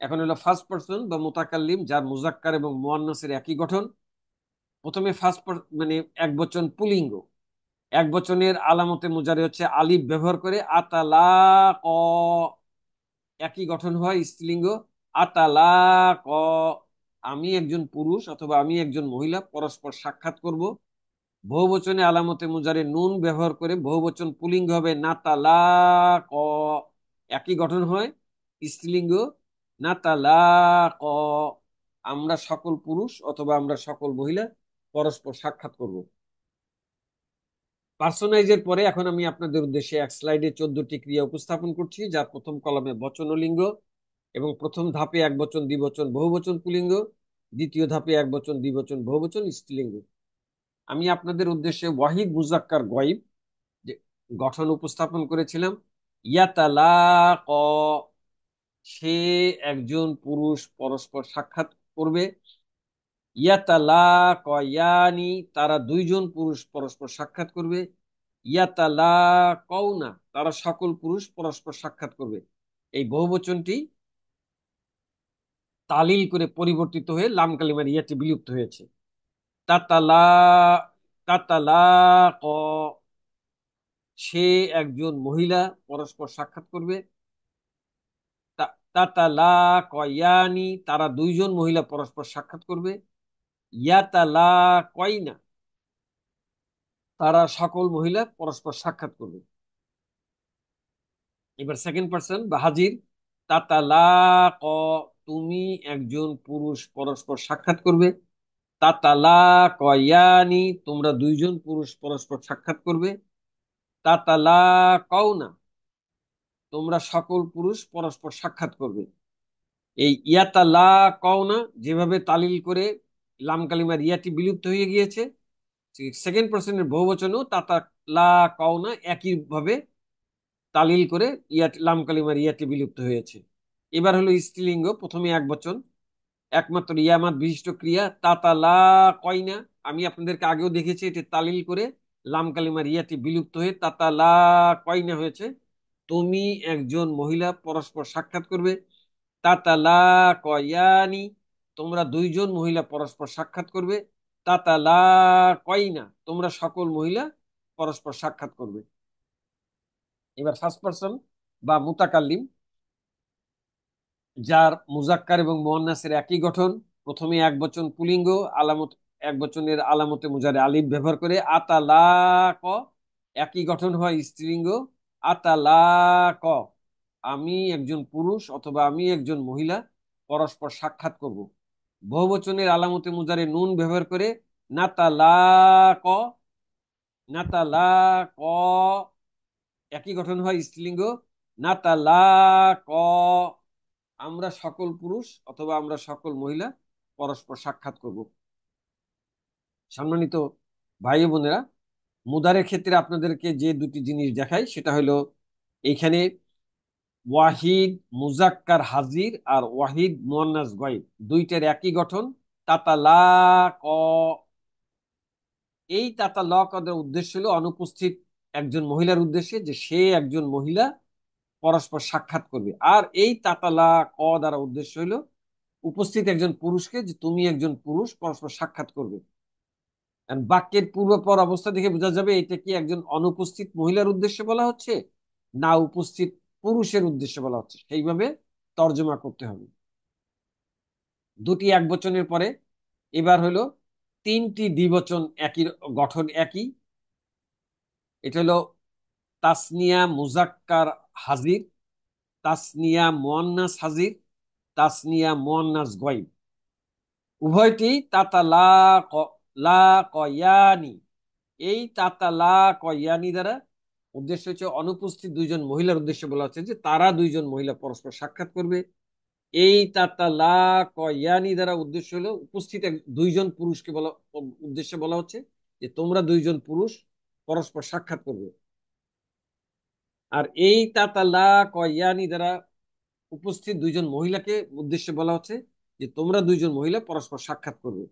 এখন হলো ফার্স্ট পার্সন বা মুতাকাল্লিম, যার মুজাক্কার এবং মুয়ান্নাসের একই গঠন। প্রথমে মানে এক বচন পুলিঙ্গ, এক বচনের আলামতে মুজারে হচ্ছে আলিফ ব্যবহার করে আতালা ক, একই গঠন হয় স্ত্রীলিঙ্গ আতালা ক, আমি একজন পুরুষ অথবা আমি একজন মহিলা পরস্পর সাক্ষাৎ করব। বহুবচনে আলামতে মুজারে নুন ব্যবহার করে বহুবচন পুলিঙ্গ হবে নাতালা ক, একই গঠন হয় স্ত্রীলিঙ্গ নাতালা ক, আমরা সকল পুরুষ অথবা আমরা সকল মহিলা পরস্পর সাক্ষাৎ করব। পার্সোনাইজের পরে এখন আমি আপনাদের উদ্দেশ্যে এক স্লাইডে 14টি ক্রিয়া উপস্থাপন করছি, যার প্রথম কলামে বচন ও লিঙ্গ, এবং প্রথম ধাপে এক বচন দ্বিবচন বহুবচন পুলিঙ্গ, দ্বিতীয় ধাপে এক বচন দ্বিবচন বহুবচন স্ত্রীলিঙ্গ। আমি আপনাদের উদ্দেশ্যে ওয়াহিদ মুজাক্কার গয়ব যে গঠন উপস্থাপন করেছিলাম। ইয়াতালাক, সে একজন পুরুষ পরস্পর সাক্ষাৎ করবে। ইয়াতালাকায়ানি, তারা দুইজন পুরুষ পরস্পর সাক্ষাৎ করবে। ইয়াতালাকাউনা, তারা সকল পুরুষ পরস্পর সাক্ষাৎ করবে। এই বহুবচনটি তালিল করে পরিবর্তিত হয়ে লাম কালিমার ইয়াটি বিলুপ্ত হয়েছে। তাতালা তাতালাক, সে একজন মহিলা পরস্পর সাক্ষাৎ করবে। তাতালাকায়ানি, তারা দুইজন মহিলা পরস্পর সাক্ষাৎ করবে। ইয়াতালাকাইনা, তারা সকল মহিলা পরস্পর সাক্ষাৎ করবে। এবার সেকেন্ড পার্সন বা হাজির, তাতালাক, তুমি একজন পুরুষ পরস্পর সাক্ষাৎ করবে। তাতালাকায়ানি, তোমরা দুইজন পুরুষ পরস্পর সাক্ষাৎ করবে। তাতালাকাউনা, তোমরা সকল পুরুষ পরস্পর সাক্ষাৎ করবে। এই ইয়াতালাকাউনা যেভাবে তালিল করে লাম কালিমার ইয়াটি বিলুপ্ত হয়ে গিয়েছে, সেকেন্ড পার্সনের বহুবচনেও তাতালাকাউনা একই ভাবে তালিল করে লাম কালিমার ইয়াটি বিলুপ্ত হয়েছে। এবার হলো স্ত্রীলিঙ্গ, প্রথমে এক বচন একমাত্র ইয়ামাত বিশিষ্ট ক্রিয়া তাতালা কয়না। আমি আপনাদেরকে আগেও দেখেছি এটি তালিল করে লাম কালিমার ইয়াটি বিলুপ্ত হয়ে তাতালা কয়না হয়েছে। তুমি একজন মহিলা পরস্পর সাক্ষাৎ করবে। তাতালা কয়ানি, তোমরা দুইজন মহিলা পরস্পর সাক্ষাৎ করবে। তাতালা কয়না, তোমরা সকল মহিলা পরস্পর সাক্ষাৎ করবে। এবার ফার্স্ট পার্সন বা মুতাকাল্লিম, যার মুজাক্কার এবং মুয়ান্নাসের একই গঠন। প্রথমে এক বচন পুলিঙ্গ, আলামত এক বচনের আলামতে মুজারে আলিফ ব্যবহার করে আতালাক, একই গঠন হয় স্ত্রীলিঙ্গ আতালাক, আমি একজন পুরুষ অথবা আমি একজন মহিলা পরস্পর সাক্ষাৎ করব। বহুবচনের আলামতে মুজারে নুন ব্যবহার করে নাতালাক, নাতালাক, একই গঠন হয় স্ত্রীলিঙ্গ নাতালাক, আমরা সকল পুরুষ অথবা আমরা সকল মহিলা পরস্পর সাক্ষাৎ করব। সম্মানিত ভাই বোনেরা, মুদারের ক্ষেত্রে আপনাদেরকে যে দুটি জিনিস দেখাই সেটা হলো এইখানে ওয়াহিদ মুজাক্কার হাজির আর ওয়াহিদ মুয়ান্নাস গায়ব দুইটার একই গঠন তাতালাক। এই তাতালাকের উদ্দেশ্য হলো অনুপস্থিত একজন মহিলার উদ্দেশ্যে, যে সে একজন মহিলা পরস্পর সাক্ষাৎ করবে। আর এই তাতালাক দ্বারা উদ্দেশ্য হলো উপস্থিত একজন পুরুষকে, যে তুমি একজন পুরুষ পরস্পর সাক্ষাৎ করবে। বাক্যের পূর্বপর অবস্থা দেখে বোঝা যাবে এটা কি একজন অনুপস্থিত মহিলার উদ্দেশ্যে বলা হচ্ছে, না উপস্থিত পুরুষের উদ্দেশ্যে বলা হচ্ছে, সেইভাবে তর্জমা করতে হবে। দুটি এক বচনের পরে এবার হলো তিনটি দ্বিবচন, একই গঠন একই। এটা হলো তাসনিয়া মুজাক্কার হাজির, তাসনিয়া মুয়ান্নাস হাজির, তাসনিয়া মুয়ান্নাস গয়ব, উভয়টি লা কয়ানি। এই লা কয়ানি দ্বারা উদ্দেশ্য হচ্ছে অনুপস্থিত দুইজন মহিলার উদ্দেশ্যে বলা হচ্ছে যে তারা দুইজন মহিলা পরস্পর সাক্ষাৎ করবে। এই লা কয়ানি দ্বারা উদ্দেশ্য হলো উপস্থিত দুইজন পুরুষকে বলা, উদ্দেশ্যে বলা হচ্ছে যে তোমরা দুইজন পুরুষ পরস্পর সাক্ষাৎ করবে। আর এই লা কয়ানি দ্বারা উপস্থিত দুইজন মহিলাকে উদ্দেশ্যে বলা হচ্ছে যে তোমরা দুইজন মহিলা পরস্পর সাক্ষাৎ করবে।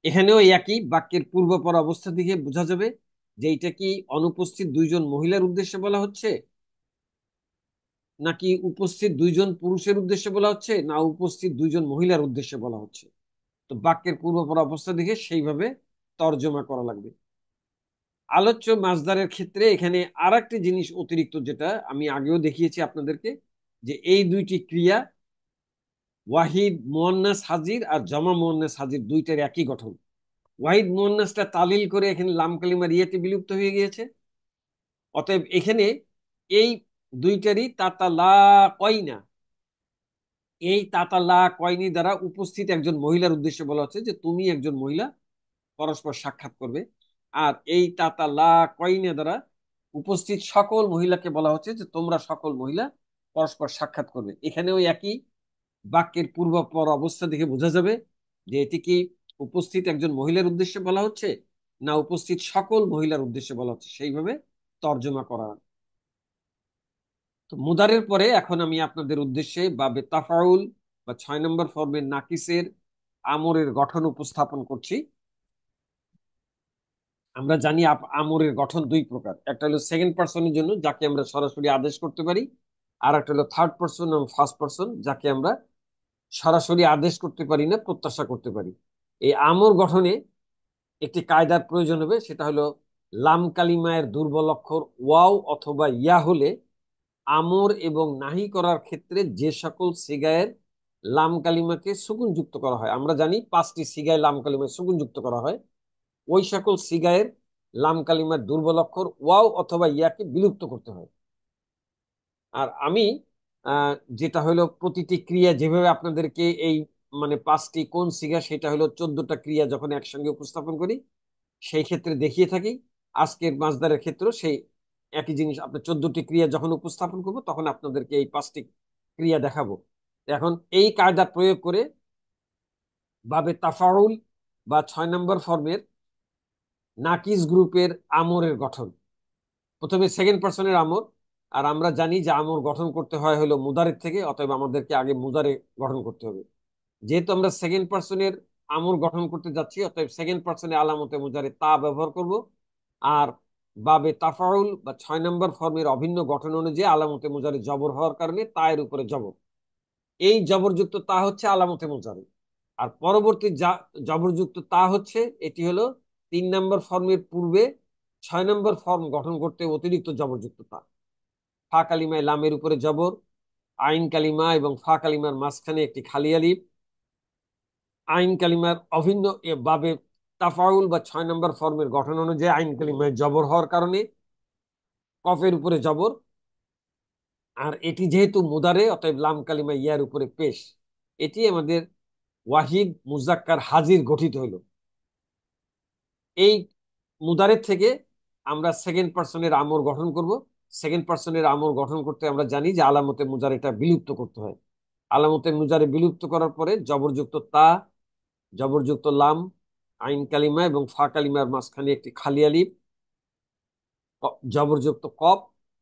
এখানেও একই বাক্যের পূর্বপর অবস্থা দিকে বোঝা যাবে যে এটা কি অনুপস্থিত দুইজন মহিলার উদ্দেশ্যে বলা হচ্ছে, নাকি উপস্থিত দুইজন পুরুষের উদ্দেশ্যে বলা হচ্ছে, না উপস্থিত দুইজন মহিলার উদ্দেশ্যে বলা হচ্ছে। তো বাক্যের পূর্বপর অবস্থা দেখে সেইভাবে তর্জমা করা লাগবে। আলোচ্য মাসদারের ক্ষেত্রে এখানে আর একটি জিনিস অতিরিক্ত, যেটা আমি আগেও দেখিয়েছি আপনাদেরকে, যে এই দুইটি ক্রিয়া ওয়াহিদ মুয়ান্নাস হাজির আর জমা মুয়ান্নাস হাজির দুইটার একই গঠন। ওয়াহিদ মুয়ান্নাসটা তালিল করে এখানে লাম কালিমার ইয়েতে বিলুপ্ত হয়ে গিয়েছে। অতএব এখানে এই দুইটারই তাতালা কয়না, এই তাতালা কয়নি দ্বারা উপস্থিত একজন মহিলার উদ্দেশ্যে বলা হচ্ছে যে তুমি একজন মহিলা পরস্পর সাক্ষাৎ করবে। আর এই তাতালা কয়না দ্বারা উপস্থিত সকল মহিলাকে বলা হচ্ছে যে তোমরা সকল মহিলা পরস্পর সাক্ষাৎ করবে। এখানেও একই বাক্যের পূর্বাপর অবস্থা দেখে বোঝা যাবে যে এটি কি উপস্থিত একজন মহিলার উদ্দেশ্যে বলা হচ্ছে, না উপস্থিত সকল মহিলার উদ্দেশ্যে বলা হচ্ছে, সেইভাবে তর্জমা করা। তো মুদারের পরে এখন আমি আপনাদের উদ্দেশ্যে বাবে তাফাউল বা 6 নম্বর ফর্মের নাকিসের আমরের গঠন উপস্থাপন করছি। আমরা জানি আমরের গঠন দুই প্রকার, একটা হলো সেকেন্ড পার্সনের জন্য যাকে আমরা সরাসরি আদেশ করতে পারি, আর একটা হলো থার্ড পার্সন এবং ফার্স্ট পার্সন যাকে আমরা সরাসরি আদেশ করতে পারি না, প্রত্যাশা করতে পারি। এই আমর গঠনে একটি কায়দার প্রয়োজন হবে, সেটা হলো লাম কালিমায়ের দুর্বল অক্ষর ওয়াও অথবা ইয়া হলে আমর এবং নাহি করার ক্ষেত্রে যে সকল সিগায়ের লাম কালিমাকে সুকুন যুক্ত করা হয়, আমরা জানি 5টি সিগায় লাম কালিমায় সুকুন যুক্ত করা হয়, ওই সকল সিগায়ের লাম কালিমার দুর্বল অক্ষর ওয়াও অথবা ইয়াকে বিলুপ্ত করতে হয়। আর আমি যেটা হলো প্রতিটি ক্রিয়া যেভাবে আপনাদেরকে এই মানে 5টি কোন সিগা সেটা হলো 14টা ক্রিয়া যখন একসঙ্গে উপস্থাপন করি সেই ক্ষেত্রে দেখিয়ে থাকি, আজকের মাসদারের ক্ষেত্রে সেই একই জিনিস আপনার 14টি ক্রিয়া যখন উপস্থাপন করব তখন আপনাদেরকে এই 5টি ক্রিয়া দেখাবো। এখন এই কায়দা প্রয়োগ করে বাবে তাফাউল বা 6 নম্বর ফর্মের নাকিস গ্রুপের আমরের গঠন, প্রথমে সেকেন্ড পার্সনের আমর। আর আমরা জানি যে আমর গঠন করতে হয় হলো মুদারের থেকে, অতএব আমাদেরকে আগে মুদারে গঠন করতে হবে। যেহেতু আমরা সেকেন্ড পার্সনের আমর গঠন করতে যাচ্ছি, অতএব সেকেন্ড পার্সনের আলামতে মুজারে তা ব্যবহার করব। আর বাবে তাফাউল বা 6 নম্বর ফর্মের অভিন্ন গঠন অনুযায়ী আলামতে মুজারে জবর হওয়ার কারণে তা এর উপরে জবর, এই জবরযুক্ত তা হচ্ছে আলামতে মুজারে। আর পরবর্তী জবরযুক্ত তা হচ্ছে, এটি হলো 3 নম্বর ফর্মের পূর্বে 6 নম্বর ফর্ম গঠন করতে অতিরিক্ত জবরযুক্ত তা। ফা কালিমায় লামের উপরে জবর, আইন কালিমা এবং ফা কালিমার মাঝখানে একটি খালি আলিফ, আইন কালিমার অভিন্ন বাবে তাফাউল বা 6 নম্বর ফর্মের গঠন অনুযায়ী আইন কালিমায় জবর হওয়ার কারণে কফের উপরে জবর। আর এটি যেহেতু মুদারে অতএব লাম কালিমা ইয়ার উপরে পেশ। এটি আমাদের ওয়াহিদ মুজাক্কার হাজির গঠিত হইল। এই মুদারের থেকে আমরা সেকেন্ড পার্সনের আমর গঠন করব। সেকেন্ড পার্সনের আমর গঠন করতে আমরা জানি যে আলামতে মুজারেটা বিলুপ্ত করতে হয়। আলামতে মুজারে বিলুপ্ত করার পরে জবরযুক্ত তা, জবরযুক্ত লাম, আইন কালিমা এবং ফা কালিমার মাঝখানে একটি খালি আলিফ, জবরযুক্ত কপ।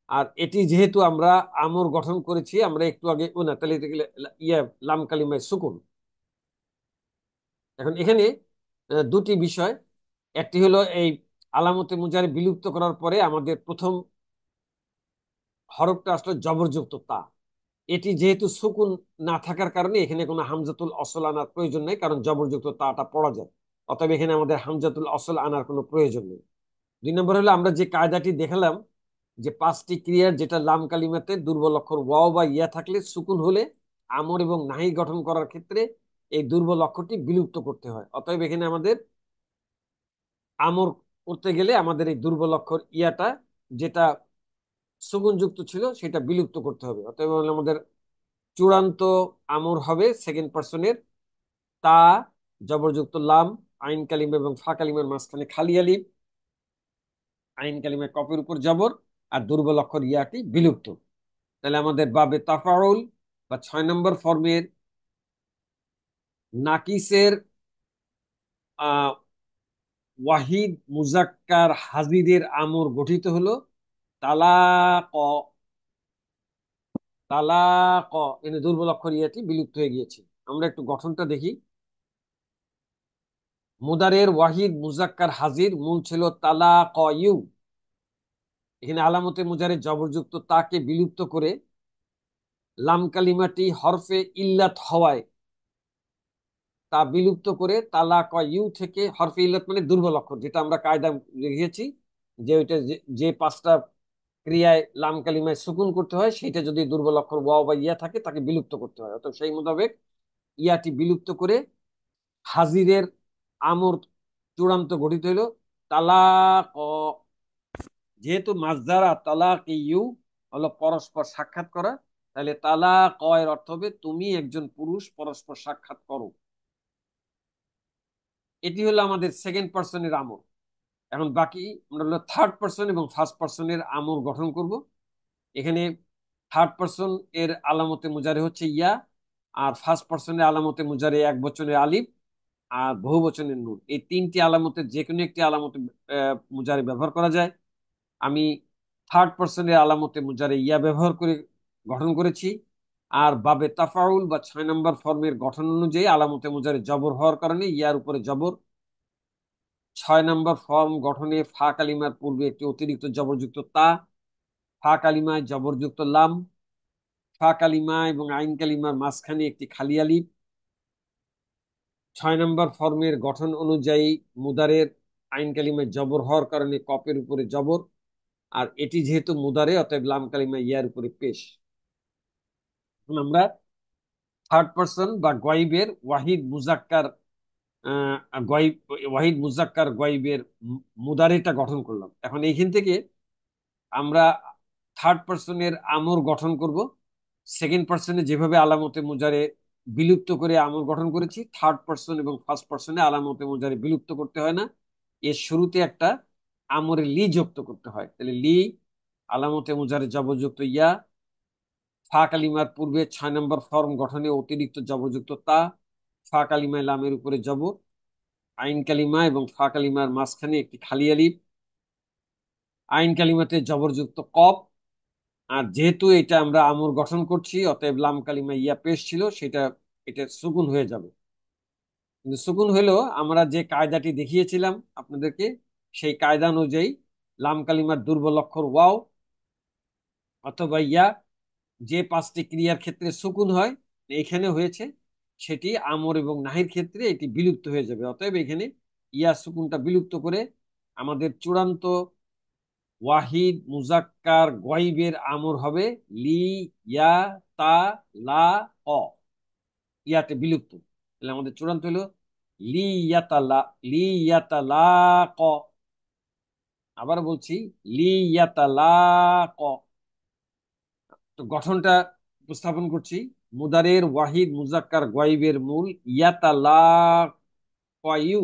আর এটি যেহেতু আমরা আমর গঠন করেছি, আমরা একটু আগে ও না তাহলে ইয়া লাম কালিমায় সুকুন। এখন এখানে দুটি বিষয়, একটি হলো এই আলামতে মুজারে বিলুপ্ত করার পরে আমাদের প্রথম হরফটা আসলে জবরযুক্ত তা। এটি যেহেতু সুকুন না থাকার কারণে এখানে কোনো হামজাতুল অসল আনার প্রয়োজন নেই, কারণ জবরযুক্ত তাটা পড়া যায়, অতএব এখানে আমাদের হামজাতুল অসল আনার কোনো প্রয়োজন নেই। 2 নম্বর হলো আমরা যে কায়দাটি দেখালাম যে 5টি ক্রিয়ার যেটা লাম কালিমাতে দুর্বল অক্ষর ওয়াও বা ইয়া থাকলে সুকুন হলে আমর এবং নাহি গঠন করার ক্ষেত্রে এই দুর্বল অক্ষরটি বিলুপ্ত করতে হয়। অতএব এখানে আমাদের আমর করতে গেলে আমাদের এই দুর্বল অক্ষর ইয়াটা, যেটা সুকুন যুক্ত ছিল সেটা বিলুপ্ত করতে হবে। অতএব আমাদের চূড়ান্ত আমর হবে সেকেন্ড পার্সনের তা, জবরযুক্ত লাম, আইন কালিমা এবং ফা কালিমার মাঝখানে খালি আলিফ, আইন কালিমায় কফের উপর জবর, আর দুর্বল অক্ষর ইয়াটি বিলুপ্ত। তাহলে আমাদের বাবে তাফাউল বা 6 নম্বর ফর্মের নাকিসের আহ ওয়াহিদ মুজাক্কার হাজিরের আমর গঠিত হলো তালাক। তালাক এনে দুর্বল অক্ষর ইয়াটি বিলুপ্ত হয়ে গিয়েছে। আমরা একটু গঠনটা দেখি। মুদারের ওয়াহিদ মুজাক্কার হাজির মূল ছিল তালাক ইউ। এখানে আলামতে মুজারে জবরযুক্ত তাকে বিলুপ্ত করে লাম কালিমাটি হরফে ইল্লাত হওয়ায় তা বিলুপ্ত করে তালাক ইউ থেকে হরফে ইল্লাত মানে দুর্বল অক্ষর, যেটা আমরা কায়দা রেখেছি যে ওইটা যে 5টা ক্রিয়ায় লাম কালিমায় সুকুন করতে হয়, সেটা যদি দুর্বল অক্ষর ওয়াও বা ইয়া থাকে তাকে বিলুপ্ত করতে হয়। অর্থাৎ সেই মোতাবেক ইয়াটি বিলুপ্ত করে হাজিরের আমর চূড়ান্ত গঠিত হইল তালাক। যেহেতু মাজদার আর তালাক ইউ হলো পরস্পর সাক্ষাৎ করা, তাহলে তালাক এর অর্থ হবে তুমি একজন পুরুষ পরস্পর সাক্ষাৎ করো। এটি হলো আমাদের সেকেন্ড পার্সনের আমর। এখন বাকি আমরা হলো থার্ড পার্সন এবং ফার্স্ট পার্সনের আমর গঠন করব। এখানে থার্ড পার্সন এর আলামতে মুজারে হচ্ছে ইয়া, আর ফার্স্ট পার্সনের আলামতে মুজারে এক বচনের আলিফ আর বহু বচনের নুন। এই 3টি আলামতের যে কোনো একটি আলামতে মুজারে ব্যবহার করা যায়। আমি থার্ড পার্সনের আলামতে মুজারে ইয়া ব্যবহার করে গঠন করেছি। আর বাবে তাফাউল বা 6 নম্বর ফর্মের গঠন অনুযায়ী আলামতে মুজারে জবর হওয়ার কারণে ইয়ার উপরে জবর। 6 নম্বর ফর্ম গঠনে ফা কালিমার পূর্বে একটি অতিরিক্ত জবরযুক্ত তা, ফা কালিমায় জবরযুক্ত লাম, ফা কালিমা এবং আইন কালিমার মাঝখানে একটি খালি আলিফ। 6 নম্বর ফর্মের গঠন অনুযায়ী মুদারের আইন কালিমায় জবর হওয়ার কারণে কপের উপরে জবর, আর এটি যেহেতু মুদারে অতএব লাম কালিমা ইয়ার উপরে পেশ। এখন আমরা থার্ড পার্সন বা গয়বের ওয়াহিদ মুজাক্কার গয়ব, ওয়াহিদ মুজাক্কার গয়বের মুদারেটা গঠন করলাম। এখন এইখান থেকে আমরা থার্ড পার্সনের আমর গঠন করব। সেকেন্ড পার্সনে যেভাবে আলামতে মুজারে বিলুপ্ত করে আমর গঠন করেছি, থার্ড পার্সন এবং ফার্স্ট পার্সনে আলামতে মুজারে বিলুপ্ত করতে হয় না, এর শুরুতে একটা আমরে লি যুক্ত করতে হয়। তাহলে লি, আলামতে মুজারে জবরযুক্ত ইয়া, ফা কালিমার পূর্বে 6 নম্বর ফর্ম গঠনে অতিরিক্ত জবরযুক্ত তা, ফা কালিমায় লামের উপরে জবর, আইন কালিমা এবং ফা কালিমার মাঝখানে একটি খালি আলিফ, আইন কালিমাতে জবরযুক্ত কফ। আর যেহেতু এটা আমরা আমর গঠন করছি অতএব লাম কালিমা ইয়া পেশ ছিল, সেটা এটা সুকুন হয়ে যাবে। কিন্তু সুকুন হলেও আমরা যে কায়দাটি দেখিয়েছিলাম আপনাদেরকে, সেই কায়দা অনুযায়ী লাম কালিমার দুর্বল অক্ষর ওয়াও অথবা ইয়া যে 5টি ক্রিয়ার ক্ষেত্রে সুকুন হয় এখানে হয়েছে, সেটি আমর এবং নাহির ক্ষেত্রে এটি বিলুপ্ত হয়ে যাবে। অতএব এখানে ইয়া সুকুনটা বিলুপ্ত করে আমাদের চূড়ান্ত ওয়াহিদ মুজাক্কার গয়বের আমর হবে লি ইয়া তা লা অ, ইয়াতে বিলুপ্ত। তাহলে আমাদের চূড়ান্ত হলো লি ইয়াতা লা, লি ইয়াতা লা ক। আবার বলছি লি ইয়াতা লা ক। তো গঠনটা উপস্থাপন করছি। মুদারের ওয়াহিদ মুজাক্কার গয়বের মূল ইয়াতা লা কয়ু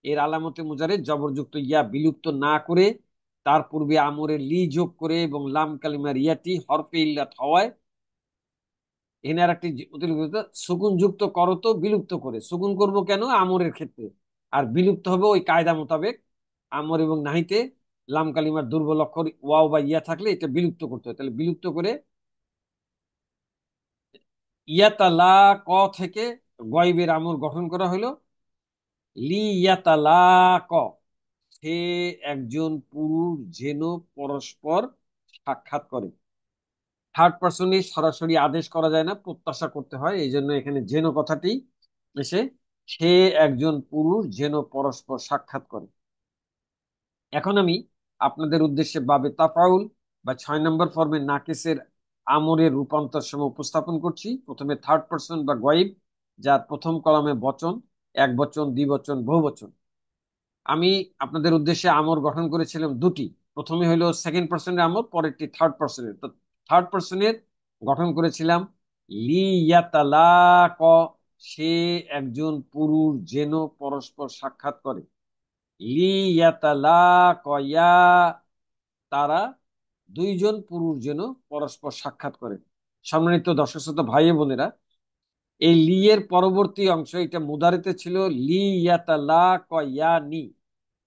এর আলামতে মুজারে জবরযুক্ত ইয়া বিলুপ্ত না করে তার পূর্বে আমরে লি যোগ করে এবং লাম কালিমার ইয়াটি হরফে ইল্লাত হওয়ায় এখানে আর একটি অতিরিক্ত সুকুন যুক্ত করো তো বিলুপ্ত করে। সুকুন করব কেন? আমরের ক্ষেত্রে। আর বিলুপ্ত হবে ওই কায়দা মোতাবেক আমর এবং নাহিতে লাম কালিমার দুর্বল অক্ষর ওয়াও বা ইয়া থাকলে এটা বিলুপ্ত করতে হয়। তাহলে বিলুপ্ত করে ইয়াতা লা ক থেকে গয়বের আমর গঠন করা হলো লি ইয়াতা লা ক, সে একজন পুরুষ যেন পরস্পর সাক্ষাৎ করে। থার্ড পার্সনে সরাসরি আদেশ করা যায় না, প্রত্যাশা করতে হয়, এই জন্য এখানে যেন কথাটি এসে সে একজন পুরুষ যেন পরস্পর সাক্ষাৎ করে। এখন আমি আপনাদের উদ্দেশ্যে বাবে তাফাউল বা 6 নম্বর ফর্মের নাকিসের আমরের রূপান্তর সময় উপস্থাপন করছি। প্রথমে থার্ড পার্সন বা গয়ব, যার প্রথম কলামে বচন, এক বচন, দ্বিবচন, বহুবচন। আমি আপনাদের উদ্দেশ্যে আমর গঠন করেছিলাম দুটি। প্রথমে হলো সেকেন্ড পার্সনের আমর, পরেরটি থার্ড পার্সনের। তো থার্ড পার্সনের গঠন করেছিলাম লিয়াতালাক, সে একজন পুরুষ যেন পরস্পর সাক্ষাৎ করে। লিয়াতালাকয়া, তারা দুইজন পুরুষ যেন পরস্পর সাক্ষাৎ করে। সম্মানিত দর্শক শ্রোতা ভাই বোনেরা, এই লি এর পরবর্তী অংশ, এটা মুদারিতে ছিল লিয়াতালাকয়ানি।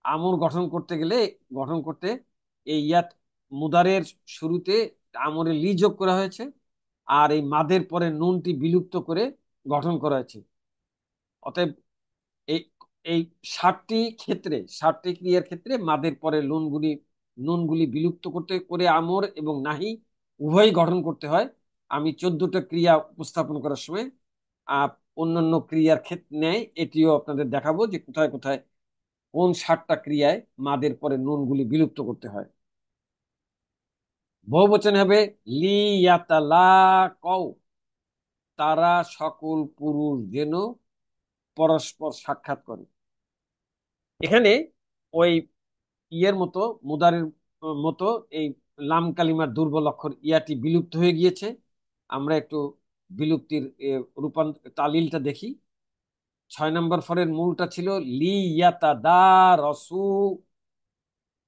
আমর গঠন করতে গেলে, গঠন করতে এই ইয়াত মুদারের শুরুতে আমরে লি যোগ করা হয়েছে, আর এই মাদের পরে নুনটি বিলুপ্ত করে গঠন করা হয়েছে। অতএব এই এই 60টি ক্রিয়ার ক্ষেত্রে মাদের পরে নুনগুলি বিলুপ্ত করতে করে আমর এবং নাহি উভয়ই গঠন করতে হয়। আমি 14টা ক্রিয়া উপস্থাপন করার সময় আহ অন্যান্য ক্রিয়ার ক্ষেত্রে নেয় এটিও আপনাদের দেখাবো যে কোথায় কোথায় কোন 60টা ক্রিয়ায় মাদের পরে নুনগুলি বিলুপ্ত করতে হয়। বহুবচন হবে লিয়াতালাকাউ, তারা সকল পুরুষ যেন পরস্পর সাক্ষাৎ করে। এখানে ওই ইয়ের মতো, মুদারের মতো এই লাম কালিমার দুর্বল অক্ষর ইয়াটি বিলুপ্ত হয়ে গিয়েছে। আমরা একটু বিলুপ্তির রূপান্তর তালিলটা দেখি। 6 নম্বর ফরের মূলটা ছিল লি ইয়াতা দা রসু,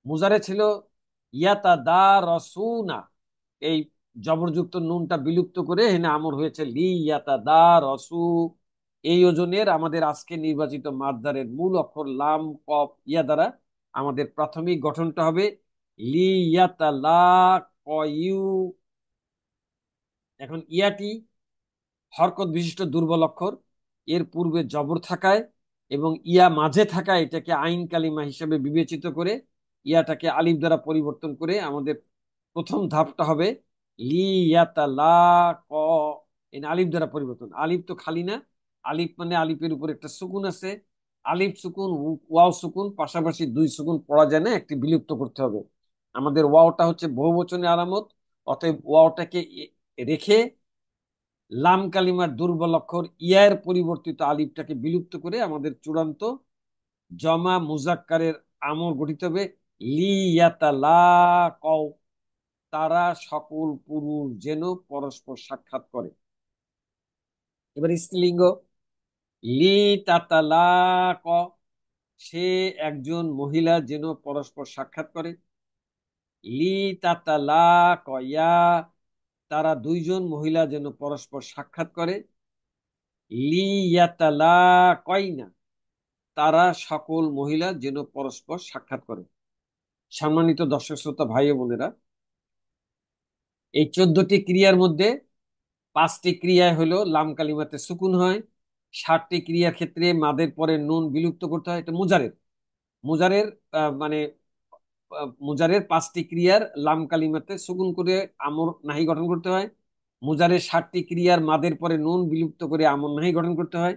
মুজারে ছিল ইয়াতা দা রসুনা। এই জবরযুক্ত নুনটা বিলুপ্ত করে এখানে আমর হয়েছে লি ইয়াতা দা রসু। এই ওজনের আমাদের আজকে নির্বাচিত মাদ্দারের মূল অক্ষর লাম কফ ইয়া দ্বারা আমাদের প্রাথমিক গঠনটা হবে লি ইয়াতা লা কয়ু। এখন ইয়াটি হরকত বিশিষ্ট দুর্বল অক্ষর, এর পূর্বে জবর থাকায় এবং ইয়া মাঝে থাকায় এটাকে আইন কালিমা হিসেবে বিবেচিত করে ইয়াটাকে আলিফ দ্বারা পরিবর্তন করে আমাদের প্রথম ধাপটা হবে লিয়াতালাক। এই আলিফ দ্বারা পরিবর্তন, আলিফ তো খালি না, আলিফ মানে আলিফের উপর একটা সুকুন আছে, আলিফ সুকুন ওয়াও সুকুন, পাশাপাশি দুই সুকুন পড়া যায় না, একটি বিলুপ্ত করতে হবে। আমাদের ওয়াওটা হচ্ছে বহুবচনের আলামত, অতএব ওয়াওটাকে রেখে লাম কালিমার দুর্বল অক্ষর ইয়ার পরিবর্তিত আলিফটাকে বিলুপ্ত করে আমাদের চূড়ান্ত জমা মুজাক্কারের আমর গঠিত হবে লিয়াতালাকাউ, তারা সকল পুরুষ যেন পরস্পর সাক্ষাৎ করে। এবার স্ত্রীলিঙ্গ লিতাতালাক, সে একজন মহিলা যেন পরস্পর সাক্ষাৎ করে। লিতাতালাকয়া, তারা দুইজন মহিলা যেন পরস্পর সাক্ষাৎ করে। লিয়াতালাকাইনা, তারা সকল মহিলা যেন পরস্পর সাক্ষাৎ করে। সম্মানিত দর্শক শ্রোতা ভাই ও বোনেরা, এই 14টি ক্রিয়ার মধ্যে 5টি ক্রিয়ায় হলো লাম কালিমাতে সুকুন হয়, 60টি ক্রিয়ার ক্ষেত্রে মাদের পরে নুন বিলুপ্ত করতে হয়। এটা মুজারের মুজারের মানে মুজারের 5টি ক্রিয়ার লাম কালিমাতে সুকুন করে আমর নাহি গঠন করতে হয়। মুজারের 60টি ক্রিয়ার মাদের পরে নুন বিলুপ্ত করে আমর নাহি গঠন করতে হয়।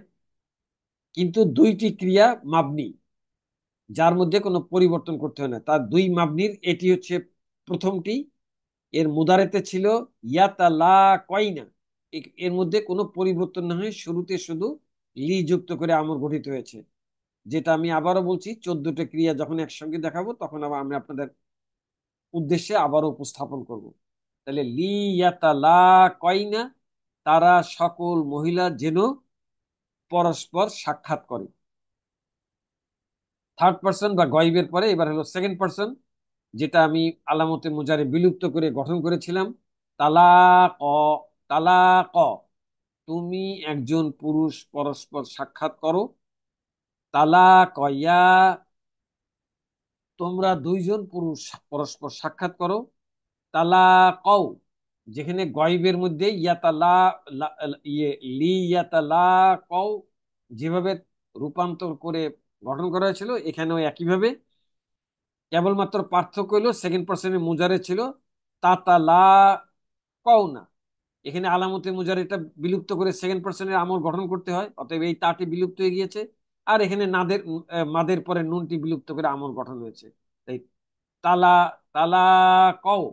কিন্তু 2টি ক্রিয়া মাবনি, যার মধ্যে কোনো পরিবর্তন করতে হয় না, তার 2 মাবনির এটি হচ্ছে প্রথমটি। এর মুদারেতে ছিল ইয়াতালা কয়না, এর মধ্যে কোনো পরিবর্তন না হয়, শুরুতে শুধু লি যুক্ত করে আমর গঠিত হয়েছে। যেটা আমি আবারও বলছি, 14টা ক্রিয়া যখন একসঙ্গে দেখাবো তখন আবার আমি আপনাদের উদ্দেশ্যে আবারও উপস্থাপন করব। তাহলে লি ইয়াতালা কয়না, তারা সকল মহিলা যেন পরস্পর সাক্ষাৎ করে। থার্ড পার্সন বা গয়বের পরে এবার হলো সেকেন্ড পার্সন, যেটা আমি আলামতে মুজারে বিলুপ্ত করে গঠন করেছিলাম তালাক। তালাক, তুমি একজন পুরুষ পরস্পর সাক্ষাৎ করো। তালাক ইয়া, তোমরা দুইজন পুরুষ পরস্পর সাক্ষাৎ করো। তালাকাও, যেখানে গয়বের মধ্যে ইয়াতালা ইয়ে লি ইয়াতালাকাও যেভাবে রূপান্তর করে গঠন করা হয়েছিল, এখানেও একইভাবে। কেবলমাত্র পার্থক্য হলো সেকেন্ড পার্সনের মুজারে ছিল তাতালা কওনা, এখানে আলামতে মুজারিটা বিলুপ্ত করে সেকেন্ড পার্সনের আমল গঠন করতে হয়, অতএব এই তাটি বিলুপ্ত হয়ে গিয়েছে। আর এখানে মাদের পরে নুনটি বিলুপ্ত করে আমল গঠন হয়েছে। তাই তালা তালা কও,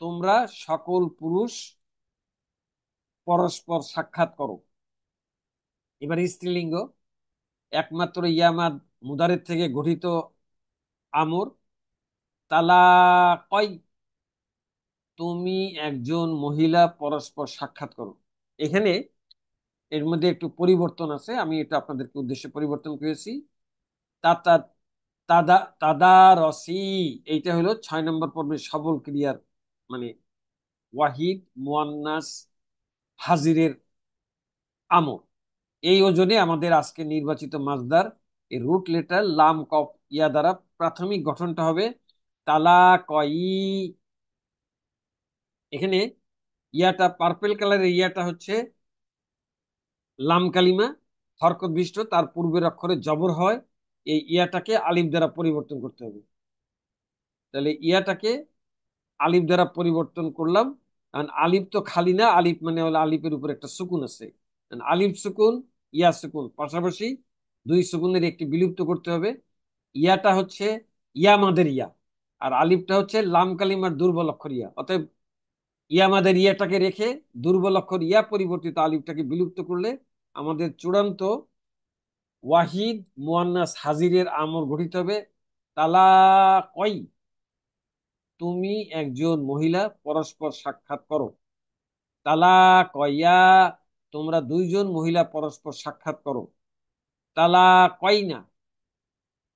তোমরা সকল পুরুষ পরস্পর সাক্ষাৎ করো। এবার স্ত্রীলিঙ্গ, একমাত্র ইয়ামাদ মুদারের থেকে গঠিত আমর, তালাকয়, তুমি একজন মহিলা পরস্পর সাক্ষাৎ করো। এখানে এর মধ্যে একটু পরিবর্তন আছে, আমি এটা আপনাদেরকে উদ্দেশ্যে পরিবর্তন করেছি। তাতা তাদা তাদারসি, এইটা হলো 6 নম্বর পর্বের সবল ক্রিয়ার মানে ওয়াহিদ মুয়ান্নাস হাজিরের আমর। এই ওজনে আমাদের আজকে নির্বাচিত মাসদার এর রুট লেটার লাম কফ ইয়া দ্বারা প্রাথমিক গঠনটা হবে তালাকই। এখানে ইয়াটা পার্পেল কালারের ইয়াটা হচ্ছে লাম কালিমা, হরকত বিশিষ্ট, তার পূর্বের অক্ষরে জবর হয়, এই ইয়াটাকে আলিফ দ্বারা পরিবর্তন করতে হবে। তাহলে ইয়াটাকে আলিফ দ্বারা পরিবর্তন করলাম, কারণ আলিফ তো খালি না, আলিফ মানে হলো আলিফের উপর একটা সুকুন আছে। আলিফ সুকুন, ইয়া সুকুন, পাশাপাশি দুই সুকুনের একটি বিলুপ্ত করতে হবে। ইয়াটা হচ্ছে ইয়া মাদের ইয়া, আর আলিফটা হচ্ছে লাম কালিমার দুর্বল অক্ষর ইয়া। অতএব ইয়া মাদের ইয়াটাকে রেখে দুর্বল অক্ষর ইয়া পরিবর্তিত আলিফটাকে বিলুপ্ত করলে আমাদের চূড়ান্ত ওয়াহিদ মুয়ান্নাস হাজিরের আমর গঠিত হবে তালাকই, তুমি একজন মহিলা পরস্পর সাক্ষাৎ করো। তালাকয়া, তোমরা দুইজন মহিলা পরস্পর সাক্ষাৎ করো। তালাকয়না,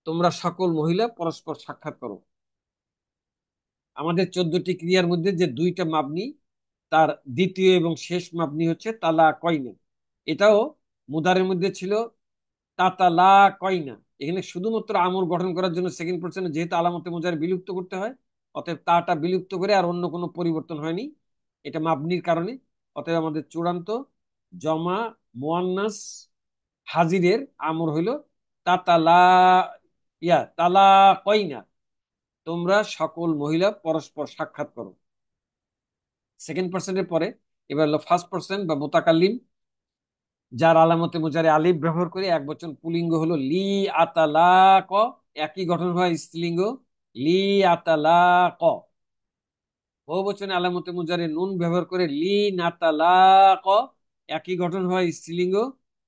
তোমরা সকল মহিলা পরস্পর সাক্ষাৎ করো। আমাদের 14টি ক্রিয়ার মধ্যে যে দুইটা মাবনি, তার দ্বিতীয় এবং শেষ মাবনি হচ্ছে তালাকয়না। এটাও মুদারের মধ্যে ছিল তাতালাকয়না। এখানে শুধুমাত্র আমর গঠন করার জন্য সেকেন্ড পার্সনে যেহেতু আলামতে মুজারে বিলুপ্ত করতে হয়, অতএব তাটা বিলুপ্ত করে, আর অন্য কোনো পরিবর্তন হয়নি, এটা মাবনির কারণে। অতএব আমাদের চূড়ান্ত জমা মুয়ান্নাস হাজিরের আমর হইল তাতালা তালাকয়না, তোমরা সকল মহিলা পরস্পর সাক্ষাৎ করো। সেকেন্ড পার্সনের পরে এবার হলো ফার্স্ট পার্সন বা মুতাকাল্লিম, যার আলামতে মুজারে আলিফ ব্যবহার করে এক বচন পুলিঙ্গ হলো লি আতালাক, একই গঠন হয় স্ত্রীলিঙ্গ লি আতালাক। বহুবচনে আলামতে মুজারে নুন ব্যবহার করে লি নাতালাক, একই গঠন হয় স্ত্রীলিঙ্গ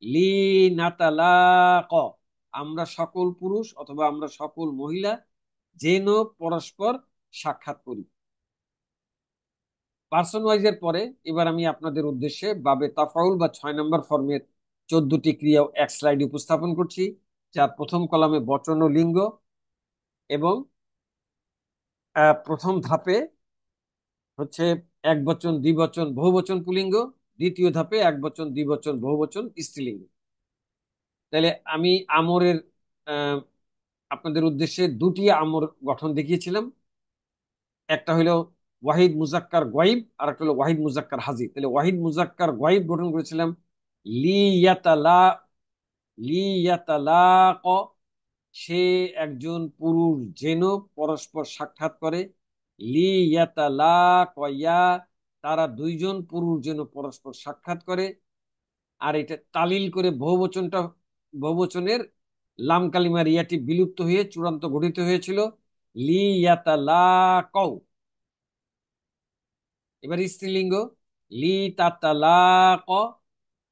লি নাতালাক। আমরা সকল পুরুষ অথবা আমরা সকল মহিলা যেন পরস্পর সাক্ষাৎ করি। পার্সন ওয়াইজের পরে এবার আমি আপনাদের উদ্দেশ্যে বাবে তাফাউল বা 6 নম্বর ফর্মের 14টি ক্রিয়া এক স্লাইডে উপস্থাপন করছি, যার প্রথম কলামে বচন ও লিঙ্গ এবং প্রথম ধাপে হচ্ছে এক বচন দ্বিবচন বহুবচন পুলিঙ্গ, দ্বিতীয় ধাপে এক বচন দ্বিবচন বহুবচন স্ত্রীলিঙ্গ। তাহলে আমি আমরের আহ, আপনাদের উদ্দেশ্যে দুটি আমর গঠন দেখিয়েছিলাম, একটা হলো ওয়াহিদ মুজাক্কার গায়ব আর একটা হলো ওয়াহিদ মুজাক্কার হাজির। তাহলে ওয়াহিদ মুজাক্কার গায়ব গঠন করেছিলাম লিয়াতালা লিয়াতালাক, সে একজন পুরুষ যেন পরস্পর সাক্ষাৎ করে। লিয়াতালাকয়া, তারা দুইজন পুরুষ যেন পরস্পর সাক্ষাৎ করে। আর এটা তালিল করে বহুবচনের লাম কালিমার ইয়াটি বিলুপ্ত হয়ে চূড়ান্ত গঠিত হয়েছিল লিয়াতালাকও। এবার স্ত্রীলিঙ্গ লি তাতালাক,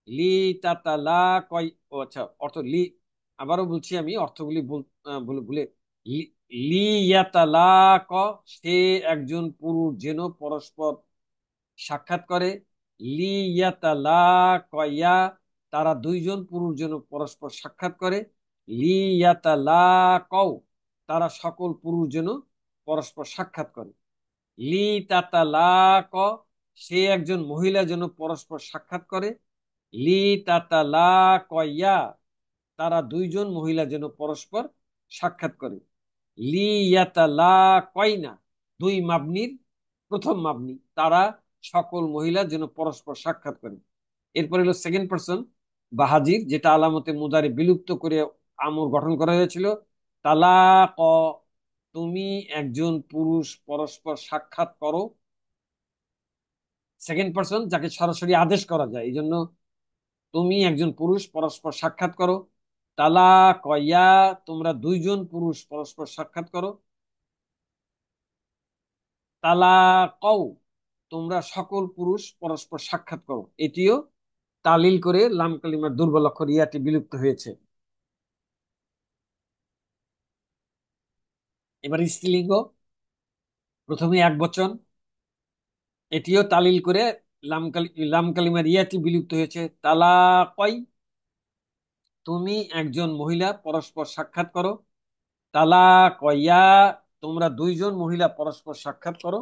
লি তাতালাক। ও আচ্ছা, অর্থ লি, আবারও বলছি আমি অর্থগুলি ভুলে ভুলে। লি ইয়াতালাক, সে একজন পুরুষ যেন পরস্পর সাক্ষাৎ করে। লি ইয়াতালাকয়া, তারা দুইজন পুরুষ যেন পরস্পর সাক্ষাৎ করে। লি ইয়াতালাকও, তারা সকল পুরুষ যেন পরস্পর সাক্ষাৎ করে। লি তাতালাক, সে একজন মহিলা যেন পরস্পর সাক্ষাৎ করে। লি তাতালাকয়া, তারা দুইজন মহিলা যেন পরস্পর সাক্ষাৎ করে। লি ইয়াতালাকয়না, দুই মাবনির প্রথম মাবনি, তারা সকল মহিলা যেন পরস্পর সাক্ষাৎ করে। এরপর হলো সেকেন্ড পার্সন বা হাজির, যেটা আলামতে মুদারে বিলুপ্ত করে আমর গঠন করা হয়েছিল তালাক, তুমি একজন পুরুষ পরস্পর সাক্ষাৎ করো। সেকেন্ড পার্সন যাকে সরাসরি আদেশ করা যায়, এই জন্য তুমি একজন পুরুষ পরস্পর সাক্ষাৎ করো। তালাকয়া, তোমরা দুইজন পুরুষ পরস্পর সাক্ষাৎ করো। তালাকও, তোমরা সকল পুরুষ পরস্পর সাক্ষাৎ করো। এটিও তালিল করে লাম কালিমার দুর্বল অক্ষর ইয়াটি বিলুপ্ত হয়েছে। এবার স্ত্রীলিঙ্গ প্রথমে এক বচন, এটিও তালিল করে লাম কালিমার ইয়াটি বিলুপ্ত হয়েছে। তালাকয়, তুমি একজন মহিলা পরস্পর সাক্ষাৎ করো। তালাকয়া, তোমরা দুইজন মহিলা পরস্পর সাক্ষাৎ করো।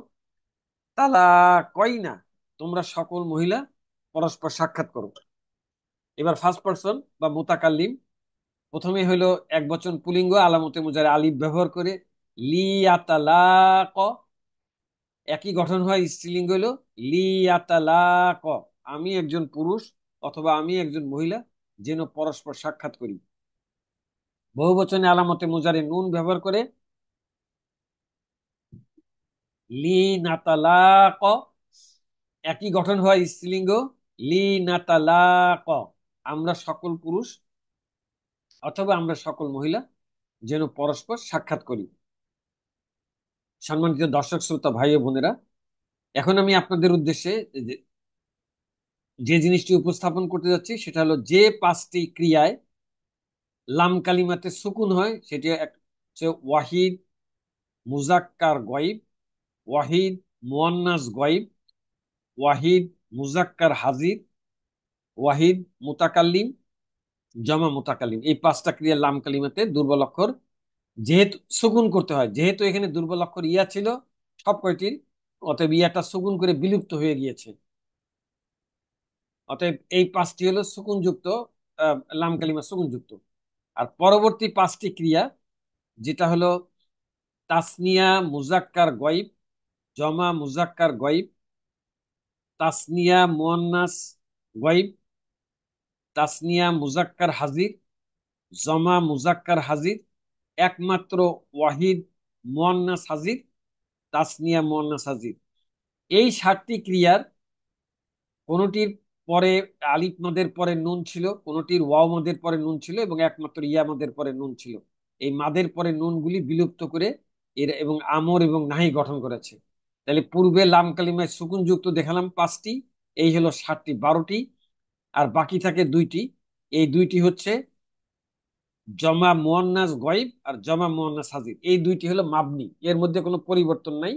তালাকয়না, তোমরা সকল মহিলা পরস্পর সাক্ষাৎ করো। এবার ফার্স্ট পারসন বা মুতাকাল্লিম, প্রথমে হইলো এক বচন পুলিঙ্গ আলামতে মুজারে আলিফ ব্যবহার করে লিয়াতালাক, একই গঠন হয় স্ত্রীলিঙ্গ হইলো লিয়াতালাক, আমি একজন পুরুষ অথবা আমি একজন মহিলা যেন পরস্পর সাক্ষাৎ করি। বহু বচনে আলামতে মুজারে নুন ব্যবহার করে লিনাতালাক, একই গঠন হয় স্ত্রীলিঙ্গ লিনাতালাক, আমরা সকল পুরুষ অথবা আমরা সকল মহিলা যেন পরস্পর সাক্ষাৎ করি। সম্মানিত দর্শক শ্রোতা ভাই ও বোনেরা, এখন আমি আপনাদের উদ্দেশ্যে যে যে জিনিসটি উপস্থাপন করতে যাচ্ছি সেটা হলো যে পাঁচটি ক্রিয়ায় লাম কালিমাতে সুকুন হয় সেটি হচ্ছে ওয়াহিদ মুজাক্কার গয়ব, ওয়াহিদ মুয়ান্নাস গয়ব, ওয়াহিদ মুজাক্কার হাজির, ওয়াহিদ মুতাকাল্লিম, জমা মুতাকাল্লিম। এই পাঁচটা ক্রিয়া লাম কালিমাতে দুর্বল অক্ষর যেহেতু সুকুন করতে হয়, যেহেতু এখানে দুর্বল অক্ষর ইয়া ছিল সব কয়টির, অতএব ইয়াটা সুকুন করে বিলুপ্ত হয়ে গিয়েছে। অতএব এই পাঁচটি হলো সুকুনযুক্ত, লাম কালিমা সুকুনযুক্ত। আর পরবর্তী পাঁচটি ক্রিয়া যেটা হলো তাসনিয়া মুজাক্কার গয়ব, জমা মুজাক্কার গয়ব, তাসনিয়া মুয়ান্নাস গয়ব, তাসনিয়া মুজাক্কার হাজির, জমা মুজাক্কার হাজির, একমাত্র ওয়াহিদ মুয়ান্নাস হাজির, তাসনিয়া মুয়ান্নাস হাজির। এই 7টি ক্রিয়ার কোনটির পরে আলিফ মাদের পরে নুন ছিল, কোনটির ওয়াও মাদের পরে নুন ছিল এবং একমাত্র ইয়া মাদের পরে নুন ছিল। এই মাদের পরে নুনগুলি বিলুপ্ত করে এর এবং আমর এবং নাহি গঠন করেছে। তাহলে পূর্বে লাম কালিমায় সুকুন যুক্ত দেখালাম 5টি, এই হলো 7টি, 12টি, আর বাকি থাকে 2টি। এই 2টি হচ্ছে জমা মুয়ান্নাস গয়ব আর জমা মুয়ান্নাস হাজির। এই 2টি হলো মাবনি, এর মধ্যে কোনো পরিবর্তন নাই।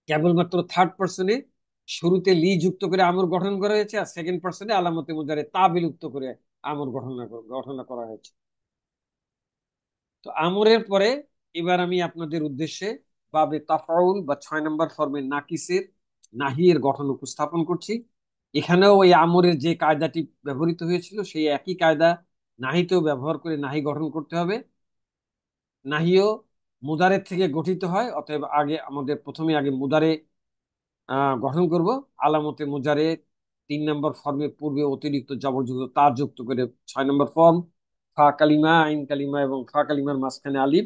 কেবলমাত্র থার্ড পার্সনে শুরুতে লি যুক্ত করে আমর গঠন করা হয়েছে, আর সেকেন্ড পার্সনে আলামতে মুজারে তা বিলুপ্ত করে আমর গঠন করা হয়েছে। তো আমরের পরে এবার আমি আপনাদের উদ্দেশ্যে বাবে তাফাউল বা 6 নম্বর ফর্মের নাকিসের নাহিয়ের গঠন উপস্থাপন করছি। এখানেও ওই আমরের যে কায়দাটি ব্যবহৃত হয়েছিল সেই একই কায়দা নাহিতেও ব্যবহার করে নাহি গঠন করতে হবে। নাহিও মুদারের থেকে গঠিত হয়, অতএব আমাদের প্রথমে আগে মুদারে গঠন করব। আলামতে মুজারে 3 নম্বর ফর্মের পূর্বে অতিরিক্ত জবরযুক্ত তা যুক্ত করে 6 নম্বর ফর্ম ফা কালিমা আইন কালিমা এবং ফা কালিমার মাঝখানে আলিফ,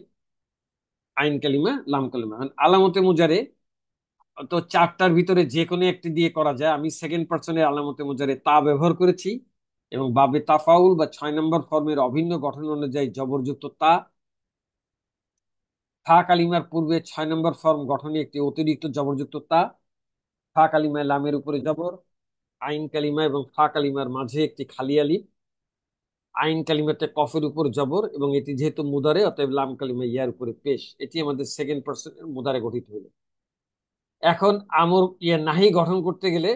আইন কালিমা লাম কালিমা। আলামতে মুজারে তো 4টার ভিতরে যে কোনো একটি দিয়ে করা যায়, আমি সেকেন্ড পার্সনে আলামতে মুজারে তা ব্যবহার করেছি এবং বাবে তাফাউল বা 6 নম্বর ফর্মের অভিন্ন গঠন অনুযায়ী জবরযুক্ত তা। ফা কালিমার পূর্বে 6 নম্বর ফর্ম গঠনে একটি অতিরিক্ত জবরযুক্ত তা, ফা কালিমায় লামের উপরে জবর, আইন কালিমা এবং ফা কালিমার মাঝে একটি খালি আলিফ, আইন কালিমাতে কফের উপর জবর এবং এটি যেহেতু মুদারে অতএব লাম কালিমা ইয়ার উপরে পেশ। এটি আমাদের সেকেন্ড পার্সনের মুদারে গঠিত হলো। এখন আমর ইয়া নাহি গঠন করতে গেলে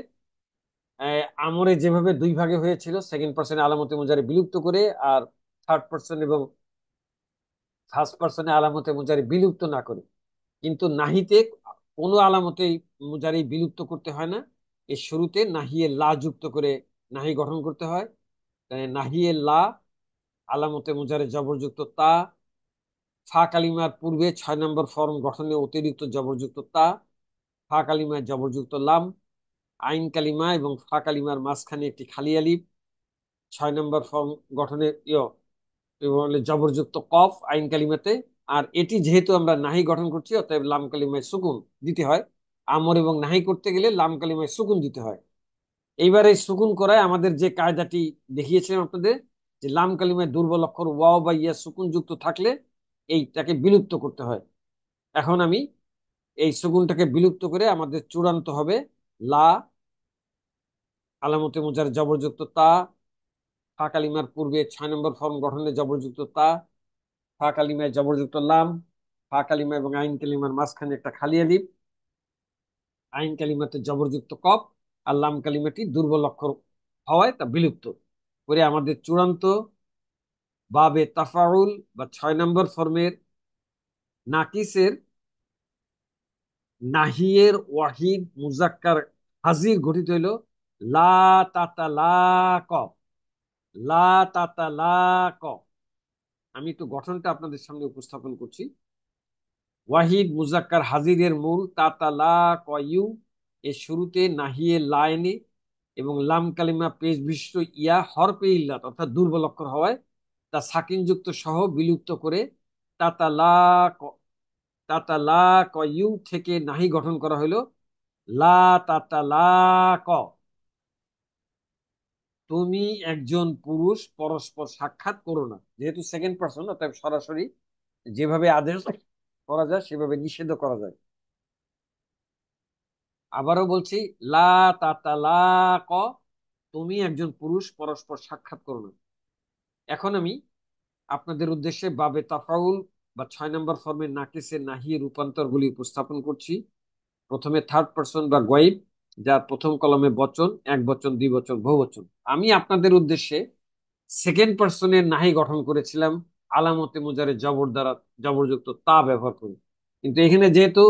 আমরে যেভাবে 2 ভাগে হয়েছিল, সেকেন্ড পার্সনে আলামতে মুজারে বিলুপ্ত করে আর থার্ড পার্সন এবং ফার্স্ট পার্সনে আলামতে মুজারে বিলুপ্ত না করে, কিন্তু নাহিতে কোনো আলামতে মুজারি বিলুপ্ত করতে হয় না। এর শুরুতে নাহিয়ে লা যুক্ত করে নাহি গঠন করতে হয়। নাহিয়ে লা, আলামতে মুজারে জবরযুক্ত তা, ফা কালিমার পূর্বে 6 নম্বর ফর্ম গঠনে অতিরিক্ত জবরযুক্ত তা, ফা কালিমায় জবরযুক্ত লাম, আইন কালিমা এবং ফা কালিমার মাঝখানে একটি খালি আলিফ, 6 নম্বর ফর্ম গঠনে জবরযুক্ত কফ আইন কালিমাতে। আর এটি যেহেতু আমরা নাহি গঠন করছি অতএব লাম কালিমায় সুকুন দিতে হয়। আমর এবং নাহি করতে গেলে লাম কালিমায় সুকুন দিতে হয়। এইবার এই সুকুন করায় আমাদের যে কায়দাটি দেখিয়েছিলাম আপনাদের, যে লাম কালিমায় দুর্বল অক্ষর ওয়াও বা ইয়া সুকুন যুক্ত থাকলে এইটাকে বিলুপ্ত করতে হয়। এখন আমি এই সুকুনটাকে বিলুপ্ত করে আমাদের চূড়ান্ত হবে লা, আলামতে মুজার জবরযুক্ত তা, ফা কালিমার পূর্বে 6 নম্বর ফর্ম গঠনে জবরযুক্ত তা, ফা কালিমায় জবরযুক্ত লাম, ফা কালিমা এবং আইন কালিমার মাঝখানে একটা খালি আলিফ, আইন কালিমাতে জবরযুক্ত কফ, আর লাম কালিমাটি দুর্বল অক্ষর হওয়ায় তা বিলুপ্ত করে আমাদের চূড়ান্ত বাবে তাফাউল বা 6 নম্বর ফর্মের নাকিসের নাহিয়ের ওয়াহিদ মুজাক্কার হাজির গঠিত হইল লা তাতালাক, লা তাতালাক। আমি একটু গঠনটা আপনাদের সামনে উপস্থাপন করছি। ওয়াহিদ মুজাক্কার হাজিরের মূল তাতালাক ইউ এর শুরুতে নাহিয়ে লাইনে এবং লাম কালিমা পেশ বিশিষ্ট ইয়া হরফে ইল্লাত অর্থাৎ দুর্বল অক্ষর হওয়ায় তা সাকিনযুক্ত সহ বিলুপ্ত করে তাতালাক, তাতালাক ইউ থেকে নাহি গঠন করা হলো লা তাতালাক। তুমি একজন পুরুষ পরস্পর সাক্ষাৎ করো না, যেহেতু সেকেন্ড পার্সন অর্থাৎ সরাসরি যেভাবে আদেশ করা যায় সেভাবে নিষেধ করা যায়। আবারও বলছি, লা তাতালাক, তুমি একজন পুরুষ পরস্পর সাক্ষাৎ করো না। এখন আমি আপনাদের উদ্দেশ্যে বাবে তাফাউল বা 6 নম্বর ফর্মের নাকিসের নাহিয়ে রূপান্তরগুলি উপস্থাপন করছি। প্রথমে থার্ড পার্সন বা গয়েব, যার প্রথম কলমে বচন, এক বচন, দ্বিবচন, বহুবচন। আমি আপনাদের উদ্দেশ্যে সেকেন্ড পার্সনের নাহি গঠন করেছিলাম আলামতে মুজারে জবর দ্বারা জবরযুক্ত তা ব্যবহার করে, কিন্তু এখানে যেহেতু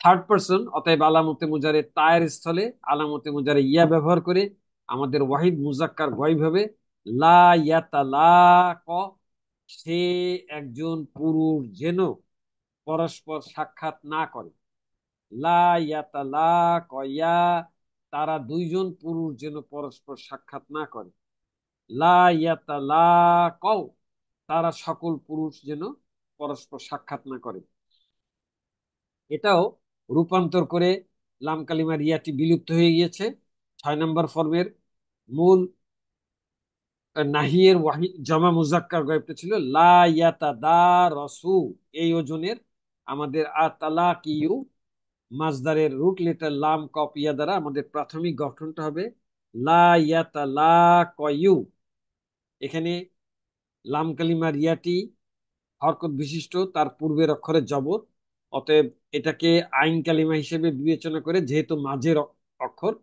থার্ড পার্সন অতএব আলামতে মুজারে তায়ের স্থলে আলামতে মুজারে ইয়া ব্যবহার করে আমাদের ওয়াহিদ মুজাক্কার গয়েব হবে লা ইয়াতালাক, সে একজন পুরুষ যেন পরস্পর সাক্ষাৎ না করে। লা ইয়াতালাক ইয়া, তারা দুইজন পুরুষ যেন পরস্পর সাক্ষাৎ না করে। লা ইয়াতালাক, তারা সকল পুরুষ যেন পরস্পর সাক্ষাৎ না করে। এটাও রূপান্তর করে লাম কালিমার ইয়াটি বিলুপ্ত হয়ে গিয়েছে। 6 নম্বর ফর্মের মূল নাহিয়ের ওয়াহিদ জমা মুজাক্কার গয়েবটা ছিল লা ইয়াতাদারাসু, এই ওজনের আমাদের আতালাকিউ মাজদারের রুট লেটার লাম কফ ইয়া দ্বারা আমাদের প্রাথমিক গঠনটা হবে লা ইয়াতালাকয়ু। এখানে লাম কালিমার ইয়াটি হরকত বিশিষ্ট, তার পূর্বের অক্ষরে জবর, অতএব এটাকে আইন কালিমা হিসেবে বিবেচনা করে যেহেতু মাঝের অক্ষর,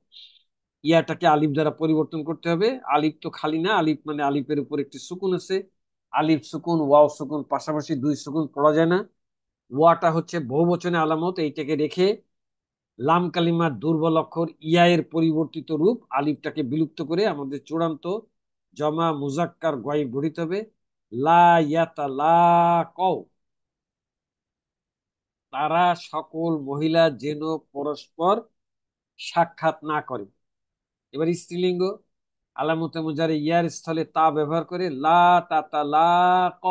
ইয়াটাকে আলিফ দ্বারা পরিবর্তন করতে হবে। আলিফ তো খালি না, আলিফ মানে আলিফের উপর একটি সুকুন আছে। আলিফ সুকুন ওয়াও সুকুন পাশাপাশি দুই সুকুন পড়া যায় না। ওয়াটা হচ্ছে বহুবচনে আলামত, এইটাকে রেখে লাম কালিমার দুর্বল অক্ষর ইয়া এর পরিবর্তিত রূপ আলিফটাকে বিলুপ্ত করে আমাদের চূড়ান্ত জমা মুজাক্কার গয়েব গঠিত হবে লা ইয়াতালাক, তারা সকল মহিলা যেন পরস্পর সাক্ষাৎ না করে। এবার স্ত্রীলিঙ্গ আলামতে মুজারে ইয়ার স্থলে তা ব্যবহার করে লা তাতালাক,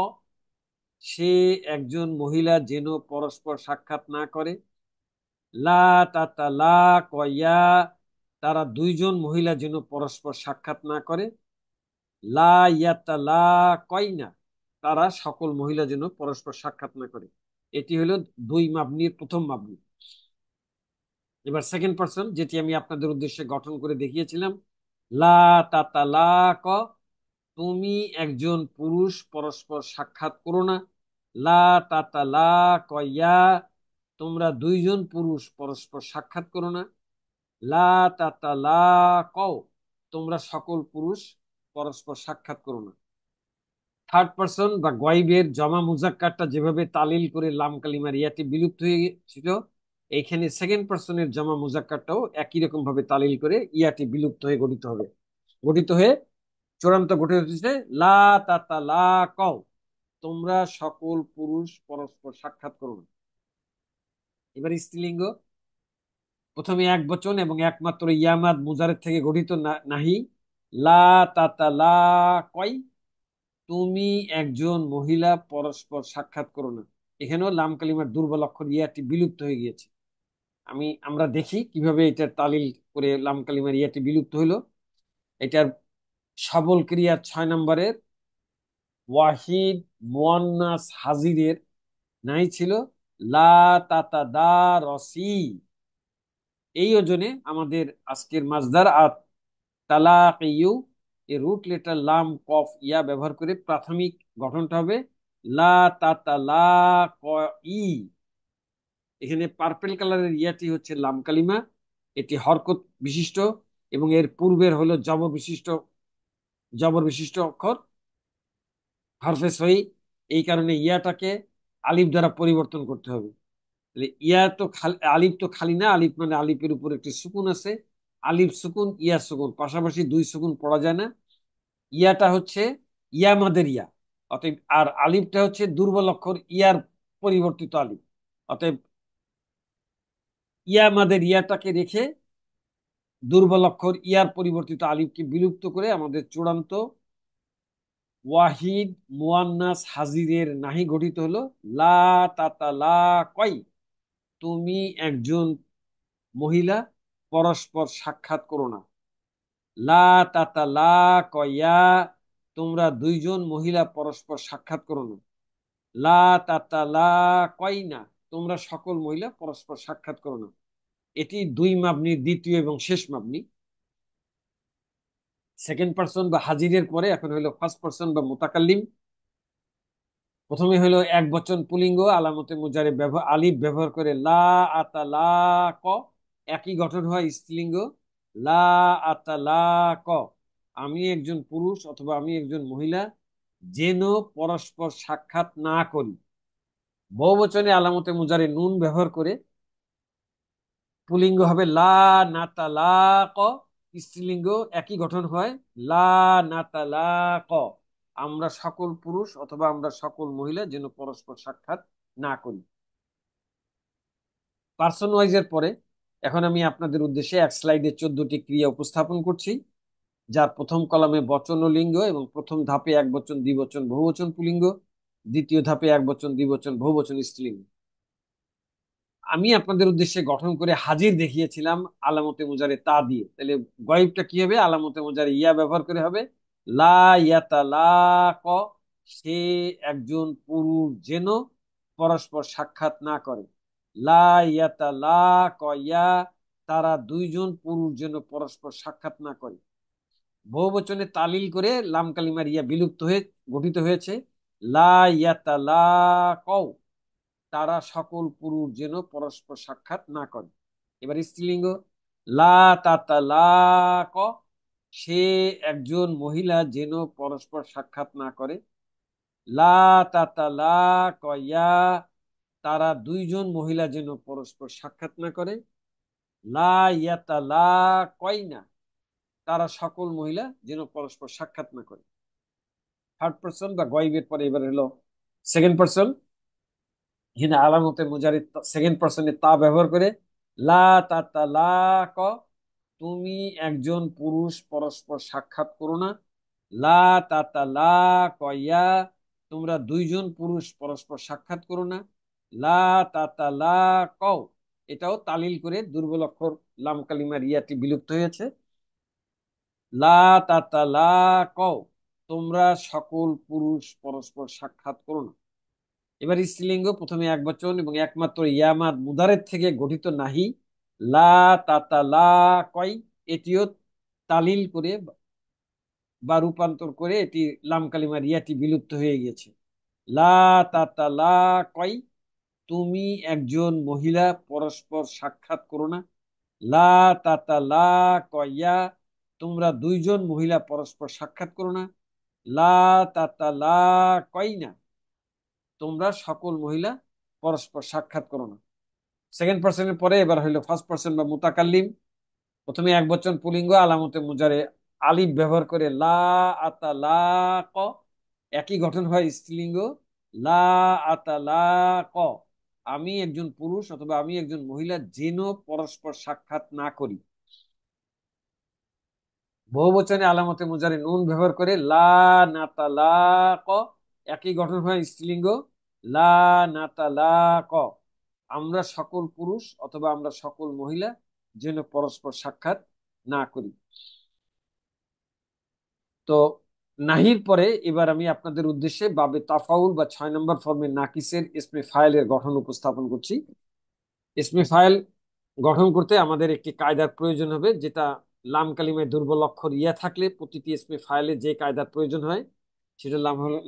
সে একজন মহিলা যেন পরস্পর সাক্ষাৎ না করে। লা তাতালাক ইয়া, তারা দুইজন মহিলা যেন পরস্পর সাক্ষাৎ না করে। লা ইয়াতালাকাইনা, তারা সকল মহিলা যেন পরস্পর সাক্ষাৎ না করে। এটি হলো দুই মাবনির প্রথম মাবনি। এবার সেকেন্ড পার্সন, যেটি আমি আপনাদের উদ্দেশ্যে গঠন করে দেখিয়েছিলাম লা তাতালাক, তুমি একজন পুরুষ পরস্পর সাক্ষাৎ করো না। লা তাতালাক ইয়া, তোমরা দুইজন পুরুষ পরস্পর সাক্ষাৎ করো না। লা তাতালাক, তোমরা সকল পুরুষ পরস্পর সাক্ষাৎ করো না। থার্ড পার্সন বা গয়েবের জমা মুজাক্কারটা যেভাবে তালিল করে লাম কালিমার ইয়াটি বিলুপ্ত হয়ে ছিল, এইখানে সেকেন্ড পার্সনের জমা মুজাক্কারটাও একই রকম ভাবে তালিল করে ইয়াটি বিলুপ্ত হয়ে গঠিত হবে, গঠিত হয়ে চূড়ান্ত গঠিত হচ্ছে লা তাতালাক, তোমরা সকল পুরুষ পরস্পর সাক্ষাৎ করো না। এবার স্ত্রীলিঙ্গ প্রথমে এক বচন এবং একমাত্র ইয়ামাদ মুজারের থেকে গঠিত নাহি লা তাতালাকাই, তুমি একজন মহিলা পরস্পর সাক্ষাৎ করো না। এখানেও লাম কালিমার দুর্বল অক্ষর ইয়াটি বিলুপ্ত হয়ে গিয়েছে। আমরা দেখি কিভাবে এটার তালিল করে লাম কালিমার ইয়াটি বিলুপ্ত হইলো। এটার সবল ক্রিয়া 6 নম্বরের ওয়াহিদ মুয়ান্নাস হাজিরের নাই ছিল লা তাতাদারসি, এই ওজনে আমাদের আজকের মাজদার আর তালাকিয়ু এর রুট লেটার লাম কফ ইয়া ব্যবহার করে প্রাথমিক গঠনটা হবে লা তাতা লা ক ই। এখানে পার্পেল কালারের ইয়াটি হচ্ছে লাম কালিমা, এটি হরকত বিশিষ্ট এবং এর পূর্বের হলো জবর বিশিষ্ট অক্ষর হরফে সই। এই কারণে ইয়াটাকে আলিফ দ্বারা পরিবর্তন করতে হবে। তাহলে ইয়া তো খালি, আলিফ তো খালি না, আলিফ মানে আলিফের উপর একটি সুকুন আছে। আলিফ সুকুন ইয়া সুকুন, পাশাপাশি দুই সুকুন পড়া যায় না। ইয়াটা হচ্ছে ইয়া মাদের ইয়া, অতএব আর আলিফটা হচ্ছে দুর্বল অক্ষর ইয়ার পরিবর্তিত আলিফ। অতএব ইয়া মাদের ইয়াটাকে রেখে দুর্বল অক্ষর ইয়ার পরিবর্তিত আলিফকে বিলুপ্ত করে আমাদের চূড়ান্ত ওয়াহিদ মুয়ান্নাস হাজিরের নাহি গঠিত হলো লা তাতা লা কয়, তুমি একজন মহিলা পরস্পর সাক্ষাৎ করো না। লা তাতা লা কয়া, তোমরা দুইজন মহিলা পরস্পর সাক্ষাৎ করো না। লা তাতা লা কয় না, তোমরা সকল মহিলা পরস্পর সাক্ষাৎ করো না। এটি দুই মাবনির দ্বিতীয় এবং শেষ মাবনি। সেকেন্ড পার্সন বা হাজিরের পরে এখন হলো ফার্স্ট পার্সন বা মুতাকাল্লিম। প্রথমে হলো এক বচন পুলিঙ্গ আলামতে মুজারে ব্যবহার আলিফ ব্যবহার করে লা আতা লা ক, একই গঠন হয় স্ত্রীলিঙ্গ লা আতা লা ক, আমি একজন পুরুষ অথবা আমি একজন মহিলা যেন পরস্পর সাক্ষাৎ না করি। বহুবচনে আলামতে মুজারে নুন ব্যবহার করে পুলিঙ্গ হবে লা নাতা লা ক, স্ত্রীলিঙ্গ একই গঠন হয় লা নাতা লা ক, আমরা সকল পুরুষ অথবা আমরা সকল মহিলা যেন পরস্পর সাক্ষাৎ না করি। পার্সন ওয়াইজের পরে এখন আমি আপনাদের উদ্দেশ্যে এক স্লাইডে 14টি ক্রিয়া উপস্থাপন করছি, যার প্রথম কলামে বচন ও লিঙ্গ এবং প্রথম ধাপে এক বচন দ্বিবচন বহুবচন পুলিঙ্গ, দ্বিতীয় ধাপে এক বচন দ্বিবচন বহুবচন স্ত্রীলিঙ্গ। আমি আপনাদের উদ্দেশ্যে গঠন করে হাজির দেখিয়েছিলাম আলামতে মুজারে তা দিয়ে। তাহলে গয়েবটা কি হবে? আলামতে মুজারে ইয়া ব্যবহার করে হবে লা ইয়াতা লা ক, সে একজন পুরুষ যেন পরস্পর সাক্ষাৎ না করে। লা ইয়াতা লা ক ইয়া, তারা দুইজন পুরুষ যেন পরস্পর সাক্ষাৎ না করে। বহুবচনে তালিল করে লাম কালিমার ইয়া বিলুপ্ত হয়ে গঠিত হয়েছে লা ইয়াতা লা কও, তারা সকল পুরুষ যেন পরস্পর সাক্ষাৎ না করে। এবার স্ত্রীলিঙ্গ লা তাতা লা ক, সে একজন মহিলা যেন পরস্পর সাক্ষাৎ না করে। লা তাতা লা কয়া, তারা দুইজন মহিলা যেন পরস্পর সাক্ষাৎ না করে। লা ইয়াতা লা কয়না, তারা সকল মহিলা যেন পরস্পর সাক্ষাৎ না করে। থার্ড পার্সন বা গয়েবের পরে এবার হলো সেকেন্ড পার্সন। এখানে আলামতে মুজারি সেকেন্ড পার্সনে তা ব্যবহার করে লা তাতা লা ক, তুমি একজন পুরুষ পরস্পর সাক্ষাৎ করো না। লা তাতা লা কয়া, তোমরা দুইজন পুরুষ পরস্পর সাক্ষাৎ করো না। লা তাতা লা কও, এটাও তালিল করে দুর্বল অক্ষর লাম কালিমার ইয়াটি বিলুপ্ত হয়েছে লা তাতা লা কও, তোমরা সকল পুরুষ পরস্পর সাক্ষাৎ করো না। এবার স্ত্রীলিঙ্গ প্রথমে এক বচন এবং একমাত্র ইয়ামাদ মুদারের থেকে গঠিত নাহি লা তাতা লা কয়, এটিও তালিল করে বা রূপান্তর করে এটি লাম কালিমার ইয়াটি বিলুপ্ত হয়ে গিয়েছে লা তাতা লা কয়, তুমি একজন মহিলা পরস্পর সাক্ষাৎ করো না। লা তাতা লা কয়া, তোমরা দুইজন মহিলা পরস্পর সাক্ষাৎ করো না। লা তাতা লা কয় না, তোমরা সকল মহিলা পরস্পর সাক্ষাৎ করো না। সেকেন্ড পার্সনের পরে এবার হইলো ফার্স্ট পার্সন বা মুতাকাল্লিম। প্রথমে এক বচন পুলিঙ্গ আলামতে মুজারে আলিফ ব্যবহার করে লা আতা লা ক, একই গঠন হয় স্ত্রীলিঙ্গ লা আতা লা ক, আমি একজন পুরুষ অথবা আমি একজন মহিলা যেন পরস্পর সাক্ষাৎ না করি। বহুবচনে আলামতে মুজারে নুন ব্যবহার করে লা নাতা লা ক, একই গঠন হয় স্ত্রীলিঙ্গ লা নাতা লা ক, আমরা সকল পুরুষ অথবা আমরা সকল মহিলা যেন পরস্পর সাক্ষাৎ না করি। তো নাহির পরে এবার আমি আপনাদের উদ্দেশ্যে বাবে তাফাউল বা 6 নম্বর ফর্মের নাকিসের ইসমে ফাইলের গঠন উপস্থাপন করছি। ইসমে ফাইল গঠন করতে আমাদের একটি কায়দার প্রয়োজন হবে, যেটা লাম কালিমায় দুর্বল অক্ষর ইয়া থাকলে প্রতিটি ইসমে ফাইলে যে কায়দার প্রয়োজন হয় সেটা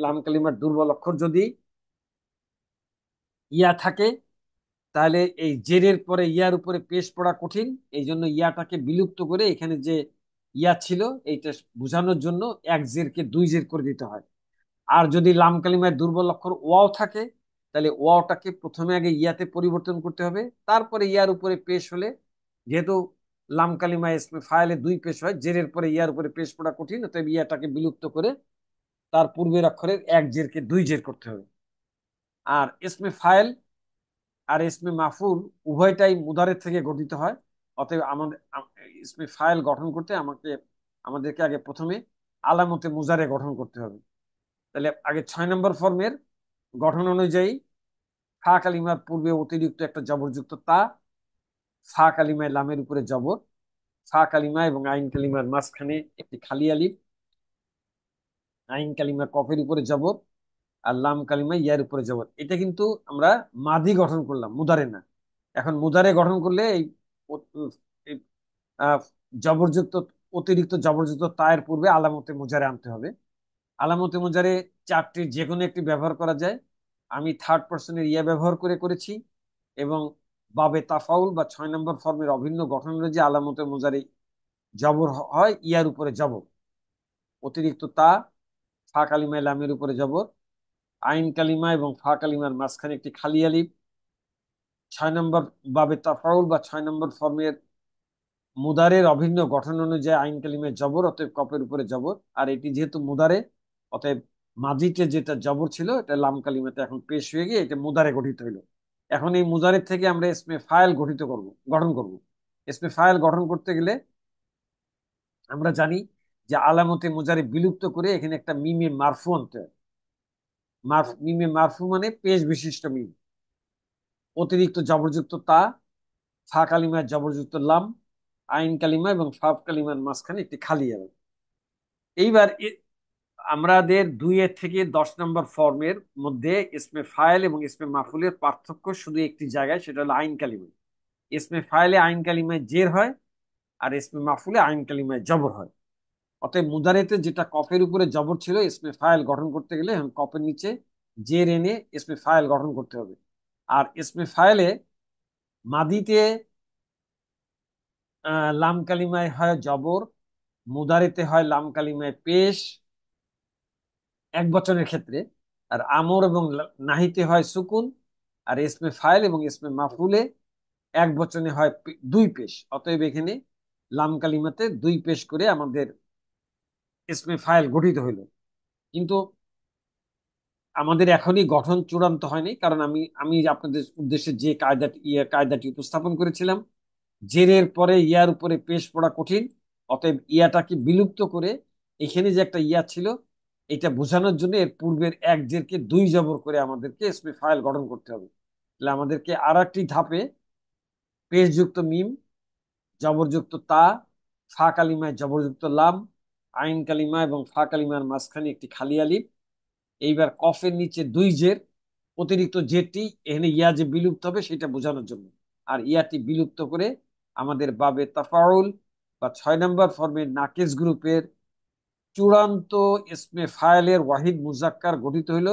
লাম কালিমার দুর্বল অক্ষর যদি ইয়া থাকে, তাহলে এই জেরের পরে ইয়ার উপরে পেশ পড়া কঠিন। এই জন্য ইয়াটাকে বিলুপ্ত করে এখানে যে ইয়া ছিল এইটা বোঝানোর জন্য এক জেরকে দুই জের করে দিতে হয়। আর যদি লাম কালিমায় দুর্বল অক্ষর ওয়াও থাকে, তাহলে ওয়াওটাকে প্রথমে আগে ইয়াতে পরিবর্তন করতে হবে, তারপরে ইয়ার উপরে পেশ হলে, যেহেতু লাম কালিমায় ইসমে ফাইলে দুই পেশ হয়, জেরের পরে ইয়ার উপরে পেশ পড়া কঠিন, অতএব ইয়াটাকে বিলুপ্ত করে তার পূর্বের অক্ষরের এক জেরকে দুই জের করতে হবে। আর ইসমে ফাইল আর ইসমে মাফুল উভয়টাই মুদারের থেকে গঠিত হয়। অতএব আমাদের ইসমে ফাইল গঠন করতে আমাদেরকে আগে প্রথমে আলামতে মুজারে গঠন করতে হবে। তাহলে আগে 6 নম্বর ফর্মের গঠন অনুযায়ী ফা কালিমার পূর্বে অতিরিক্ত একটা জবরযুক্ত তা, ফা কালিমায় লামের উপরে জবর, ফা কালিমা এবং আইন কালিমার মাঝখানে একটি খালি আলিফ, আইন কালিমা কফের উপরে জবর, আর লাম কালিমা ইয়ার উপরে জবর। এটা কিন্তু আমরা মাদি গঠন করলাম, মুদারে না। এখন মুদারে গঠন করলে এই, আহ, জবরযুক্ত অতিরিক্ত জবরযুক্ত তায়ের পূর্বে আলামতে মুজারে আনতে হবে। আলামতে মুজারে চারটির যে কোনো একটি ব্যবহার করা যায়। আমি থার্ড পার্সনের ইয়া ব্যবহার করেছি, এবং বাবে তাফাউল বা 6 নম্বর ফর্মের অভিন্ন গঠন যে আলামতে মুজারে জবর হয় ইয়ার উপরে জবর, অতিরিক্ত তা, ফা কালিমা লামের উপরে জবর, আইন কালিমা এবং ফা কালিমার মাঝখানে একটি খালি আলিফ। 6 নম্বর বাবে তাফাউল বা 6 নম্বর ফর্মের মুদারের অভিন্ন গঠন অনুযায়ী আইন কালিমায় জবর, অতএব কপের উপরে জবর। আর এটি যেহেতু মুদারে, অতএব মাজিতে যেটা জবর ছিল এটা লাম কালিমাতে এখন পেশ হয়ে গিয়ে এটা মুদারে গঠিত হইলো। এখন এই মুদারের থেকে আমরা ইসমে ফাইল গঠন করব। ইসমে ফাইল গঠন করতে গেলে আমরা জানি যে আলামতে মুজারে বিলুপ্ত করে এখানে একটা মিমে মারফু আনতে হয়। মিমে মারফু মানে পেশ বিশিষ্ট মিম, অতিরিক্ত জবরযুক্ত তা, ফা কালিমায় জবরযুক্ত লাম, আইন কালিমা এবং ফাফ কালিমার মাঝখানে একটি খালি হবে। এইবার আমাদের 2 থেকে 10 নম্বর ফর্মের মধ্যে ইসমে ফাইল এবং ইসমে মাফুলের পার্থক্য শুধু একটি জায়গায়, সেটা হলো আইন কালিমা। ইসমে ফাইলে আইন কালিমায় জের হয়, আর ইসমে মাফুলে আইন কালিমায় জবর হয়। অতএব মুদারেতে যেটা কফের উপরে জবর ছিল, ইসমে ফাইল গঠন করতে গেলে এখন কফের নিচে জের এনে ইসমে ফাইল গঠন করতে হবে। আর ইসমে ফাইলে মাদিতে লাম কালিমায় হয় জবর, মুদারেতে হয় লাম কালিমায় পেশ এক বচনের ক্ষেত্রে, আর আমর এবং নাহিতে হয় সুকুন, আর ইসমে ফাইল এবং ইসমে মাফুলে এক বচনে হয় দুই পেশ। অতএব এখানে লাম কালিমাতে দুই পেশ করে আমাদের ইসমে ফাইল গঠিত হইল। কিন্তু আমাদের এখনই গঠন চূড়ান্ত হয়নি, কারণ আমি আমি আপনাদের উদ্দেশ্যে যে কায়দাটি উপস্থাপন করেছিলাম, জেরের পরে ইয়ার উপরে পেশ পড়া কঠিন, অতএব ইয়াটাকে বিলুপ্ত করে এখানে যে একটা ইয়া ছিল এটা বোঝানোর জন্য এর পূর্বের এক জেরকে দুই জবর করে আমাদেরকে ইসমে ফাইল গঠন করতে হবে। তাহলে আমাদেরকে আর একটি ধাপে পেশযুক্ত মিম, জবরযুক্ত তা, ফা কালিমায় জবরযুক্ত লাম, আইন কালিমা এবং ফা কালিমার মাঝখানে একটি খালি আলিফ, এইবার কফের নিচে দুই জের, অতিরিক্ত জেরটি এখানে ইয়া যে বিলুপ্ত হবে সেটা বোঝানোর জন্য। আর ইয়াটি বিলুপ্ত করে আমাদের বাবে তাফাউল বা 6 নম্বর ফর্মের নাকিস গ্রুপের চূড়ান্ত ইসমে ফাইলের ওয়াহিদ মুজাক্কার গঠিত হইল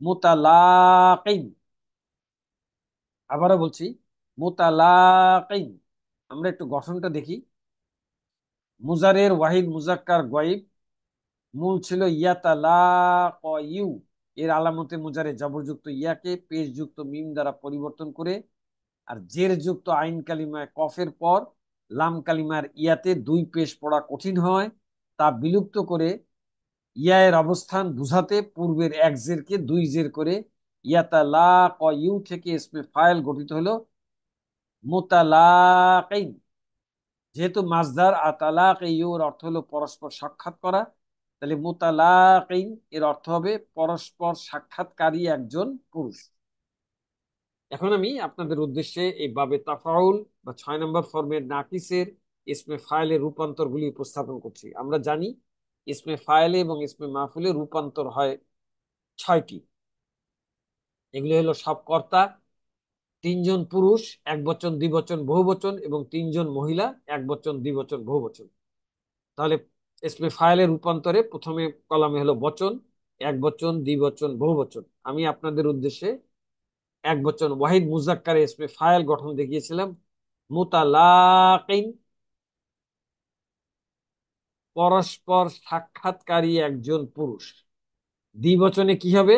মুতালাকিন। আবারও বলছি, মুতালাকিন। আমরা একটু গঠনটা দেখি। মুজারের ওয়াহিদ মুজাক্কার গয়েব, মূল ছিল ইয়াতালাকায়ু, এর আলামতে মুজারে জবরযুক্ত ইয়াকে পেশযুক্ত মিম দ্বারা পরিবর্তন করে, আর জের যুক্ত আইন কালিমায় কফের পর লাম কালিমার ইয়াতে দুই পেশ পড়া কঠিন হয়, তা বিলুপ্ত করে ইয়ের অবস্থান বুঝাতে পূর্বের এক জেরকে দুই জের করে ইয়াতালাকায়ু থেকে ইসমে ফাইল গঠিত হলো মুতালাকিন। যেহেতু মাজদার আর তালাক ইউর অর্থ হলো পরস্পর সাক্ষাৎ করা, তাহলে মুতালাকিন এর অর্থ হবে পরস্পর সাক্ষাৎকারী একজন পুরুষ। এখন আমি আপনাদের উদ্দেশ্যে এই বাবে তাফাউল বা 6 নম্বর ফর্মের নাকিসের ইসমে ফাইলের রূপান্তর গুলি উপস্থাপন করছি। আমরা জানি ইসমে ফাইলে এবং ইসমে মাহফুলে রূপান্তর হয় 6টি। এগুলি হলো সব কর্তা, 3জন পুরুষ, এক বচন দ্বিবচন বহুবচন, এবং 3জন মহিলা, এক বচন দ্বিবচন বহুবচন। তাহলে ইসমে ফাইলের রূপান্তরে প্রথমে কলামে হলো বচন, এক বচন দ্বিবচন বহুবচন। আমি আপনাদের উদ্দেশ্যে এক বচন ওয়াহিদ মুজাক্কারে ইসমে ফাইল গঠন দেখিয়েছিলাম। মুতালাকিন, পরস্পর সাক্ষাৎকারী একজন পুরুষ। দ্বিবচনে কি হবে?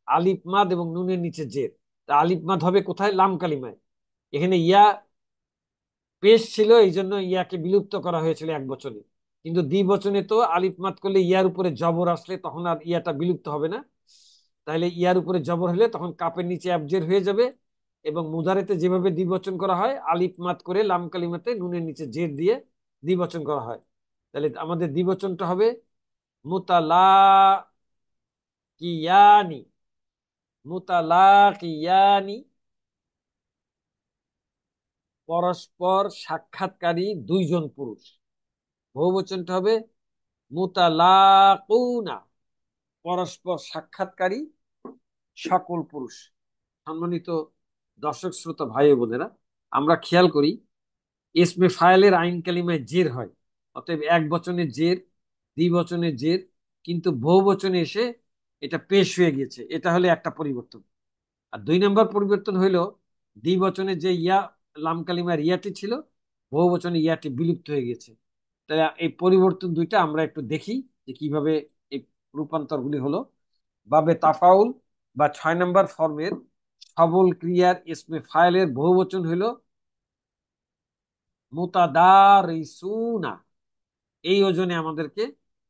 আলিফ মাদ এবং নুনের নিচে জের। তা আলিফ মাদ হবে কোথায়? লাম কালিমায়। এখানে ইয়া পেশ ছিল, এই জন্য ইয়াকে বিলুপ্ত করা হয়েছিল এক বচনে। কিন্তু দ্বিবচনে তো আলিফ মাদ করলে ইয়ার উপরে জবর আসলে তখন আর ইয়াটা বিলুপ্ত হবে না। তাহলে ইয়ার উপরে জবর হলে তখন কাপের নিচে অ্যাবজের হয়ে যাবে। এবং মুদারেতে যেভাবে দ্বিবচন করা হয় আলিফ মাদ করে লাম কালিমাতে নুনের নিচে জের দিয়ে দ্বিবচন করা হয়। তাহলে আমাদের দ্বিবচনটা হবে মুতালাকিয়ানি। মুতালাকিয়ানি, পরস্পর সাক্ষাৎকারী দুইজন পুরুষ। বহুবচনটা হবে মুতালাকুনা, পরস্পর সাক্ষাৎকারী সকল পুরুষ। সম্মানিত দর্শক শ্রোতা ভাই ও বোনেরা, আমরা খেয়াল করি ইসমে ফাইলের আইন কালিমায় জের হয়, অতএব এক বচনে জের, দ্বিবচনে জের, কিন্তু বহু বচনে এসে এটা পেশ হয়ে গেছে। এটা হলে একটা পরিবর্তন। আর দুই নম্বর পরিবর্তন হইল দ্বিবচনে যে ইয়া লাম কালিমার ইয়াটি ছিল, বহু বচনে ইয়াটি বিলুপ্ত হয়ে গেছে। তাই এই পরিবর্তন দুইটা আমরা একটু দেখি যে কিভাবে এই রূপান্তরগুলি হলো। বাবে তাফাউল বা 6 নম্বর ফর্মের সবল ক্রিয়ার ইসমে ফাইলের বহুবচন হইল মুতাদারিসুনা। এই ওজনে আমাদেরকে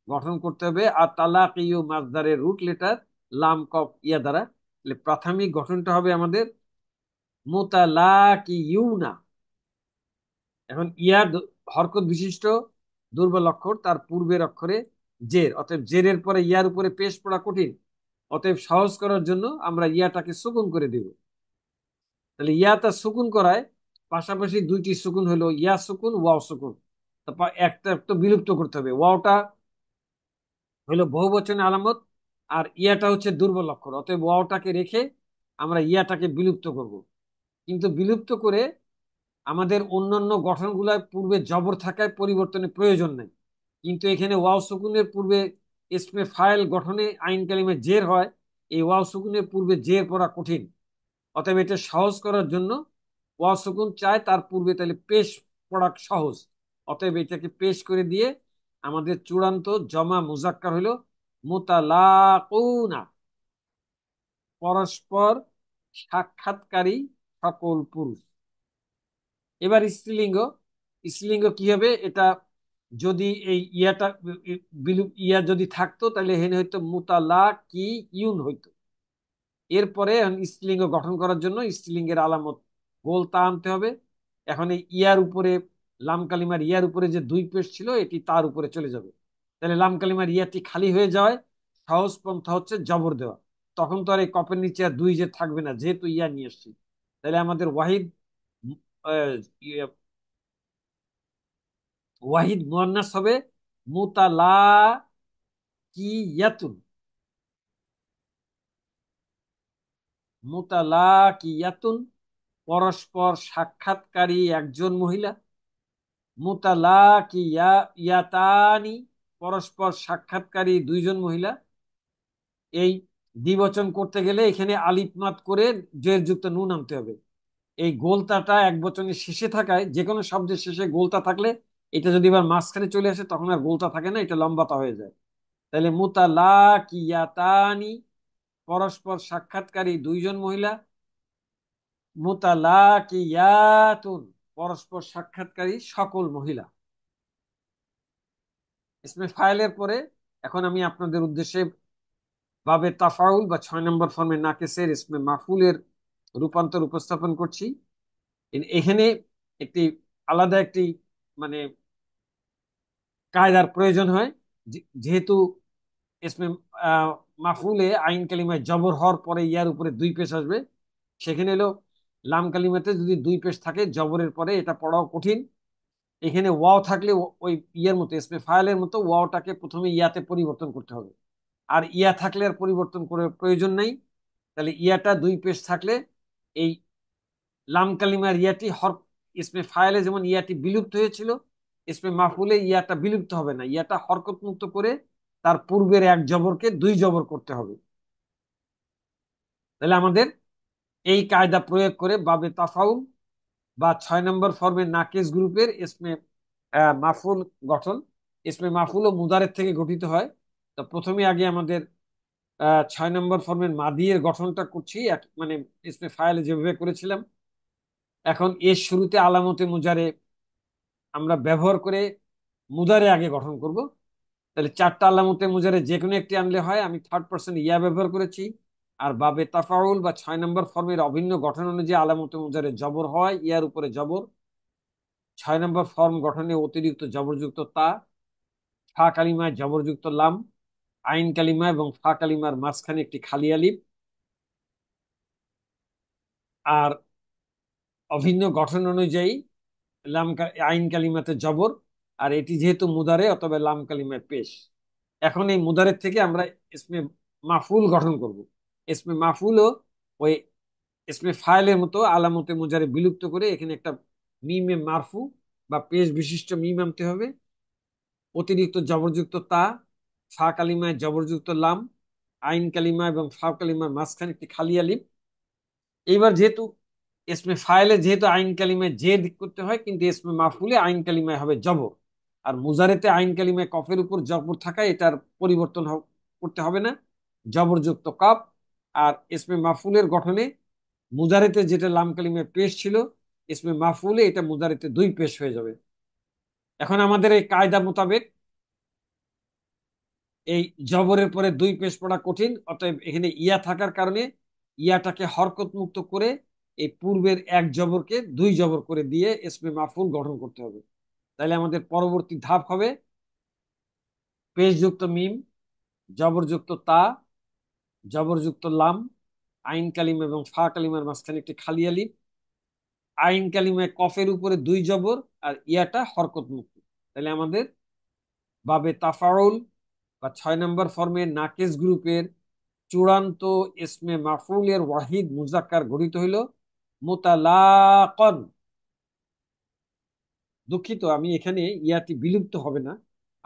গঠন করতে হবে। আর তালাক ইউ মাজদারের রুট লেটার লাম কফ ইয়া দ্বারা। প্রাথমিক গঠনটা হবে আমাদের মুতালাকিউনা। এখন ইয়া হরকত বিশিষ্ট দুর্বল অক্ষর, তার পূর্বের অক্ষরে জের, অতএব জেরের পরে ইয়ার উপরে পেশ পড়া কঠিন। অতএব সহজ করার জন্য আমরা ইয়াটাকে সুকুন করে দেব। তাহলে ইয়াটা সুকুন করায় পাশাপাশি দুইটি সুকুন হলো ইয়া সুকুন, ওয়াও সুকুন। তারপর একটা একটু বিলুপ্ত করতে হবে। ওয়াওটা হলো বহুবচনের আলামত, আর ইয়াটা হচ্ছে দুর্বল অক্ষর, অতএব ওয়াওটাকে রেখে আমরা ইয়াটাকে বিলুপ্ত করব। কিন্তু বিলুপ্ত করে আমাদের অন্যান্য গঠনগুলোর পূর্বে জবর থাকায় পরিবর্তনের প্রয়োজন নেই। কিন্তু এখানে ওয়াও সুকুনের পূর্বে ইসমে ফাইল গঠনে আইন কালিমে জের হয়, এই ওয়াও সুকুনের পূর্বে জের পড়া কঠিন। অতএব এটা সহজ করার জন্য ওয়াও সুকুন চায় তার পূর্বে, তাহলে পেশ পড়া সহজ। অতএব এটাকে পেশ করে দিয়ে আমাদের চূড়ান্ত জমা মুজাক্কার হলো মুতালাকুনা, পরস্পর সাক্ষাৎকারী সকল পুরুষ। এবার স্ত্রীলিঙ্গ। স্ত্রীলিঙ্গ কি হবে? এটা যদি এই ইয়াটা ইয়া যদি থাকতো তাহলে হেনে হইতো মুতালা কি ইউন হইতো। এরপরে স্ত্রীলিঙ্গ গঠন করার জন্য স্ত্রীলিঙ্গের আলামত গোল তা আনতে হবে। এখন এই ইয়ার উপরে লাম কালিমার ইয়ার উপরে যে দুই পেশ ছিল এটি তার উপরে চলে যাবে। তাহলে লাম কালিমার ইয়াটি খালি হয়ে যাওয়ায় সহজ পন্থা হচ্ছে জবর দেওয়া। তখন তো আর এই কপের নিচে আর দুই যে থাকবে না, যেহেতু ইয়া নিয়ে আসছি। তাহলে আমাদের ওয়াহিদ ওয়াহিদ মুয়ান্নাস হবে মুতালাকিয়াতুন। মুতালাকিয়াতুন, পরস্পর সাক্ষাৎকারী একজন মহিলা। মুতালাকিয়াতানি, পরস্পর সাক্ষাৎকারী দুইজন মহিলা। এই দ্বিবচন করতে গেলে এখানে আলিফ মাদ করে জের যুক্ত নুন আনতে হবে। এই গোলতাটা এক বচনের শেষে থাকায়, যে কোনো শব্দের শেষে গোলতা থাকলে এটা যদি এবার মাঝখানে চলে আসে তখন আর গোলতা থাকে না, এটা লম্বাতা হয়ে যায়। তাহলে মুতালাকিয়াতানি, পরস্পর সাক্ষাৎকারী দুইজন মহিলা। মুতালাকিয়াতুন, পরস্পর সাক্ষাৎকারী সকল মহিলা। ইসমে ফাইলের পরে এখন আমি আপনাদের উদ্দেশ্যে বাবে তাফাউল বা 6 নম্বর ফর্মে নাকেসের ইসমে মাফুলের রূপান্তর উপস্থাপন করছি। এখানে একটি আলাদা একটি মানে কায়দার প্রয়োজন হয়। যেহেতু ইসমে মাফুলে আইন কালিমায় জবর হওয়ার পরে ইয়ার উপরে দুই পেশ আসবে, সেখানে এলো লাম কালিমাতে যদি দুই পেশ থাকে জবরের পরে এটা পড়াও কঠিন। এখানে ওয়াও থাকলে ওই ইয়ার মতো ইসমে ফাইলের মতো ওয়াওটাকে প্রথমে ইয়াতে পরিবর্তন করতে হবে। আর ইয়া থাকলে আর পরিবর্তন করে প্রয়োজন নেই। তাহলে ইয়াটা দুই পেশ থাকলে এই লাম কালিমার ইয়াটি ইসমে ফাইলে যেমন ইয়াটি বিলুপ্ত হয়েছিল, ইসমে মাফুলে ইয়াটা বিলুপ্ত হবে না, ইয়াটা হরকত মুক্ত করে তার পূর্বের এক জবরকে দুই জবর করতে হবে। তাহলে আমাদের এই কায়দা প্রয়োগ করে বাবে তাফাউল বা 6 নম্বর ফর্মের নাকিস গ্রুপের ইসমে মাফুল গঠন। ইসমে মাফুল ও মুদারের থেকে গঠিত হয়। তো প্রথমে আগে আমাদের 6 নম্বর ফর্মের মাদিয়ের গঠনটা করছি, মানে ইসমে ফাইলে যেভাবে করেছিলাম। এখন এর শুরুতে আলামতে মুজারে আমরা ব্যবহার করে মুদারে আগে গঠন করব। তাহলে 4টা আলামতে মুজারে যে কোনো একটি আনলে হয়। আমি থার্ড পার্সন ইয়া ব্যবহার করেছি। আর বাবে তাফাউল বা 6 নম্বর ফর্মের অভিন্ন গঠন অনুযায়ী আলামতে মুজারে জবর হয়, ইয়ার উপরে জবর। 6 নম্বর ফর্ম গঠনে অতিরিক্ত জবরযুক্ত তা, ফা কালিমায় জবরযুক্ত লাম, আইন কালিমা এবং ফা কালিমার মাঝখানে একটি খালি আলিফ। আর অভিন্ন গঠন অনুযায়ী আইন কালিমাতে জবর। আর এটি যেহেতু মুদারে, অথবা লাম কালিমায় পেশ। এখন এই মুদারের থেকে আমরা ইসমে মাফুল গঠন করব। ইসমে মাফুলও ওই ইসমে ফাইলের মতো আলামতে মুজারে বিলুপ্ত করে এখানে একটা মিমে মারফু বা পেশ বিশিষ্ট মিম আনতে হবে। অতিরিক্ত জবরযুক্ত তা, ফা কালিমায় জবরযুক্ত লাম, আইন কালিমা এবং ফা কালিমার মাঝখানে একটি খালি আলিফ। এইবার যেহেতু ইসমে ফাইলে যেহেতু আইন কালিমায় জেদ করতে হয়, কিন্তু ইসমে মাফুলে আইন কালিমায় হবে জবর। আর মুজারেতে আইন কালিমায় কফের উপর জবর থাকায় এটার পরিবর্তন করতে হবে না, জবরযুক্ত কফ। আর ইসমে মাফুলের গঠনে মুজারেতে যেটা লাম কালিমায় পেশ ছিল, ইসমে মাফুলে এটা মুজারেতে 2 পেশ হয়ে যাবে। এখন আমাদের এই কায়দা মোতাবেক এই জবরের পরে 2 পেশ পড়া কঠিন, অতএব এখানে ইয়া থাকার কারণে ইয়াটাকে হরকত মুক্ত করে এই পূর্বের 1 জবরকে 2 জবর করে দিয়ে ইসমে মাফুল গঠন করতে হবে। তাহলে আমাদের পরবর্তী ধাপ হবে পেশযুক্ত মিম, জবরযুক্ত তা, জবরযুক্ত লাম, আইন কালিম এবং ফা কালিমার মাঝখানে একটি খালি আলিফ, আইন কালিমায় কফের উপরে 2 জবর, আর ইয়াটা হরকত মুক্ত। তাহলে আমাদের বাবে তাফাউল বা 6 নম্বর ফর্মের নাকিস গ্রুপের চূড়ান্ত ইসমে মাফুলের ওয়াহিদ মুজাক্কার গঠিত হইল মুতালাকন। দুঃখিত, আমি এখানে ইয়াটি বিলুপ্ত হবে না।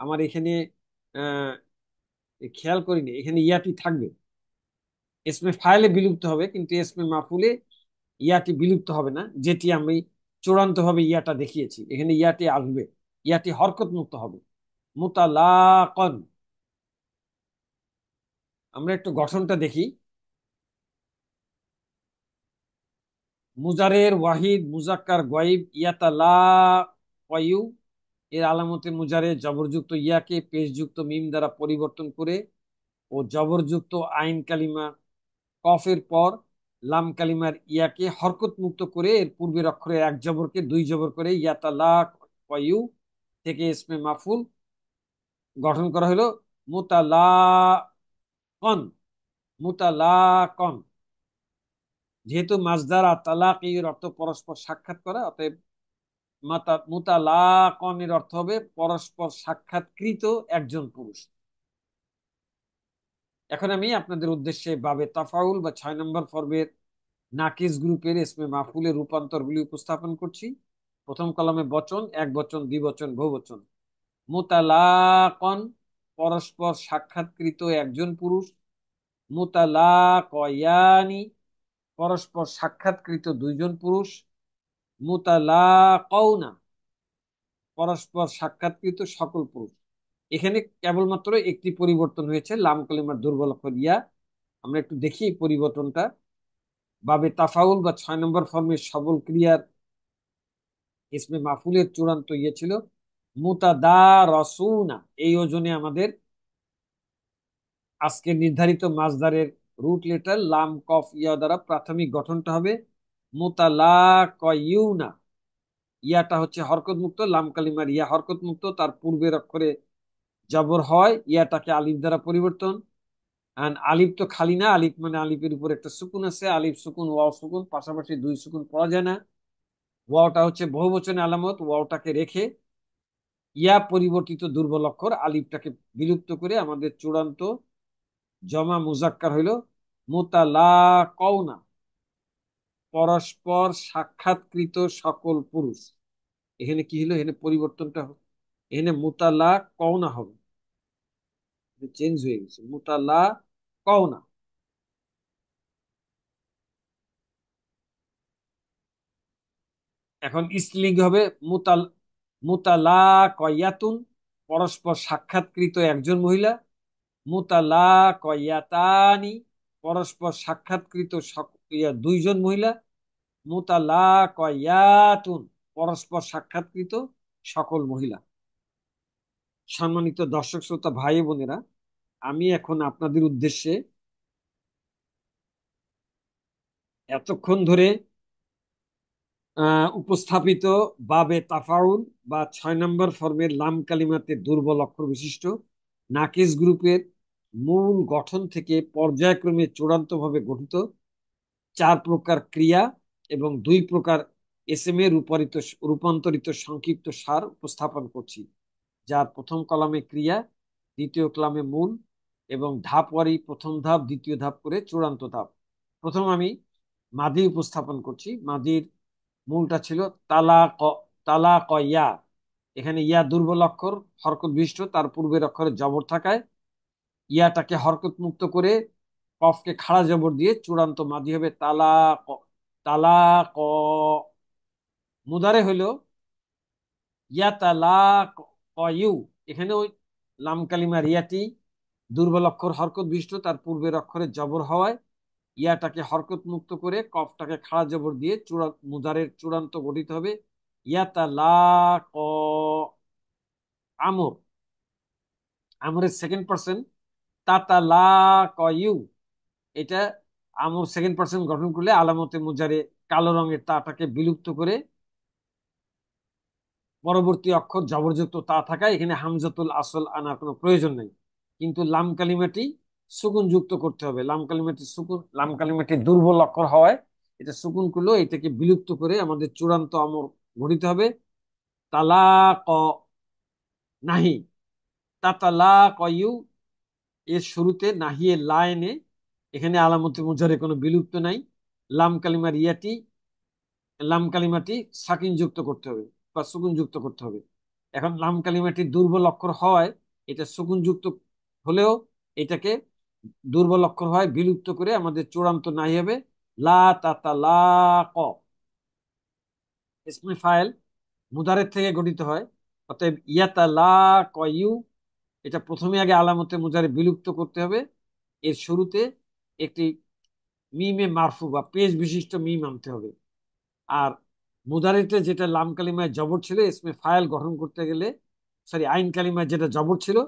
আমার এখানে আহ খেয়াল করিনি, এখানে ইয়াটি থাকবে। ইসমে ফাইলে বিলুপ্ত হবে, কিন্তু ইসমে মাফুলে ইয়াটি বিলুপ্ত হবে না, যেটি আমি চূড়ান্ত ভাবে ইয়াটা দেখিয়েছি। এখানে ইয়াটি আসবে, ইয়াটি হরকত মুক্ত হবে মুতালাকন। আমরা একটু গঠনটা দেখি। মুজারের ওয়াহিদ মুজাক্কার গয়েব ইয়াতালা কয়ু এর আলামতে মুজারে জবরযুক্ত ইয়াকে পেশযুক্ত মিম দ্বারা পরিবর্তন করে ও জবরযুক্ত আইন কালিমা কফের পর লাম কালিমার ইয়াকে হরকত মুক্ত করে এর পূর্বের অক্ষরে 1 জবরকে 2 জবর করে ইয়াতালা কয়ু থেকে ইসমে মাফুল গঠন করা হলো মুতালাকন। মুতালাকন যেহেতু মাজদার আর তালাক এর অর্থ পরস্পর সাক্ষাৎ করা, অতএব মুতালাকনের অর্থ হবে পরস্পর সাক্ষাৎকৃত একজন পুরুষ। এখন আমি আপনাদের উদ্দেশ্যে বাবে তাফাউল বা 6 নম্বর পর্বের নাকিস গ্রুপের ইসমে মাফুলের রূপান্তরগুলি উপস্থাপন করছি। প্রথম কলামে বচন, এক বচন, দ্বিবচন, বহুবচন। মুতালাকন পরস্পর সাক্ষাৎকৃত একজন পুরুষ, মুতালাকয়ানি পরস্পর সাক্ষাৎকৃত 2জন পুরুষ, মুতালাকাউনা পরস্পর সাক্ষাৎকৃত সকল পুরুষ। এখানে কেবলমাত্র একটি পরিবর্তন হয়েছে, লাম কালিমার দুর্বল অক্ষর ইয়া। আমরা একটু দেখি এই পরিবর্তনটা। বাবে তাফাউল বা 6 নম্বর ফর্মের সবল ক্রিয়ার ইসমে মাফুলের চূড়ান্ত ইয়ে ছিল মুতাদারাসুনা। এই ওজনে আমাদের আজকে নির্ধারিত মাজদারের রুট লেটার লাম কফ ইয়া দ্বারা প্রাথমিক গঠনটা হবে মুতালাকায়ুনা। ইয়াটা হচ্ছে হরকত মুক্ত, লাম কালিমার ইয়া হরকত মুক্ত, তার পূর্বের অক্ষরে জবর হয়, ইয়াটাকে আলিফ দ্বারা পরিবর্তন। আলিফ তো খালি না, আলিফ মানে আলিফের উপর একটা সুকুন আছে, আলিফ সুকুন ওয়াও সুকুন, পাশাপাশি 2 সুকুন পড়া যায় না। ওয়াওটা হচ্ছে বহুবচনে আলামত, ওয়াওটাকে রেখে ইয়া পরিবর্তিত দুর্বল অক্ষর আলিফটাকে বিলুপ্ত করে আমাদের চূড়ান্ত জমা মুজাক্কার হইল মুতালাকাউনা পরস্পর সাক্ষাৎকৃত সকল পুরুষ। এখানে কি হলো, এখানে পরিবর্তনটা এখানে মুতালাকাউনা হবে, চেঞ্জ হয়ে গেছে মুতালাকাউনা। এখন স্ত্রীলিঙ্গ হবে মুতাল মুতালা কয়াতুন, পরস্পর সাক্ষাৎকৃত একজন মহিলা। মুতালা কয়াতানি, পরস্পর সাক্ষাৎকৃত দুইজন মহিলা। মুতালা কয়াতুন, পরস্পর সাক্ষাৎকৃত সকল মহিলা। সম্মানিত দর্শক শ্রোতা ভাই বোনেরা, আমি এখন আপনাদের উদ্দেশ্যে এতক্ষণ ধরে উপস্থাপিত বাবে তাফাউল বা 6 নম্বর ফর্মের লাম কালিমাতে দুর্বল অক্ষর বিশিষ্ট নাকিস গ্রুপের মূল গঠন থেকে পর্যায়ক্রমে চূড়ান্তভাবে গঠিত 4 প্রকার ক্রিয়া এবং 2 প্রকার এসএম এ রূপান্তরিত সংক্ষিপ্ত সার উপস্থাপন করছি, যার প্রথম কলামে ক্রিয়া, দ্বিতীয় কলামে মূল এবং ধাপওয়ারি প্রথম ধাপ দ্বিতীয় ধাপ করে চূড়ান্ত ধাপ। প্রথম আমি মাদি উপস্থাপন করছি। মাদির মূলটা ছিল তালা ক ইয়া। এখানে ইয়া দুর্বল অক্ষর, হরকত বিশিষ্ট, তার পূর্বের অক্ষরে জবর থাকায় ইয়াটাকে হরকত মুক্ত করে কফকে খাড়া জবর দিয়ে চূড়ান্ত মাদি হবে তালা ক। তালা ক। মুদারে হইল ইয়া তালা কয়ু। এখানে ওই লাম কালিমার ইয়াটি দুর্বল অক্ষর হরকত বিশিষ্ট, তার পূর্বের অক্ষরে জবর হওয়ায় ইয়াটাকে হরকত মুক্ত করে কফটাকে খাড়া জবর দিয়ে মুদারের চূড়ান্ত গঠিত হবে ইয়াতালা ক। আমর, আমরের সেকেন্ড পার্সন তাতালা কয়ু। এটা আমর সেকেন্ড পার্সন গঠন করলে আলামতে মুজারে কালো রঙের তাটাকে বিলুপ্ত করে পরবর্তী অক্ষর জবরযুক্ত তা থাকায় এখানে হামজাতুল আসল আনার কোনো প্রয়োজন নেই। কিন্তু লাম কালিমাটি সুকুন যুক্ত করতে হবে। লাম কালিমাটি দুর্বল অক্ষর হওয়ায় এটা সুকুন করলেও এটাকে বিলুপ্ত করে আমাদের চূড়ান্ত আমর গঠিত হবে তালাক নাহি। তাতালাকয়ু এর শুরুতে নাহিয়ে লাইনে এখানে আলামতে মুজারে কোনো বিলুপ্ত নাই। লাম কালিমার ইয়াটি লাম কালিমাটি সাকিন যুক্ত করতে হবে বা সুকুন যুক্ত করতে হবে। এখন লাম কালিমাটি দুর্বল অক্ষর হওয়ায় এটা সুকুন যুক্ত হলেও এটাকে দুর্বল অক্ষর হয় বিলুপ্ত করে আমাদের চূড়ান্ত নাই হবে লা তাতালাক। ইসমে ফাইল মুদারের থেকে গঠিত হয়, অতএব ইয়াতালাকয়ু এটা প্রথমে আগে আলামতে মুজারে বিলুপ্ত করতে হবে। এর শুরুতে একটি মিমে মারফু বা পেশ বিশিষ্ট মিম আনতে হবে। আর মুদারিতে যেটা লাম কালিমায় জবর ছিল ইসমে ফাইল গঠন করতে গেলে, সরি আইন কালিমায় যেটা জবর ছিল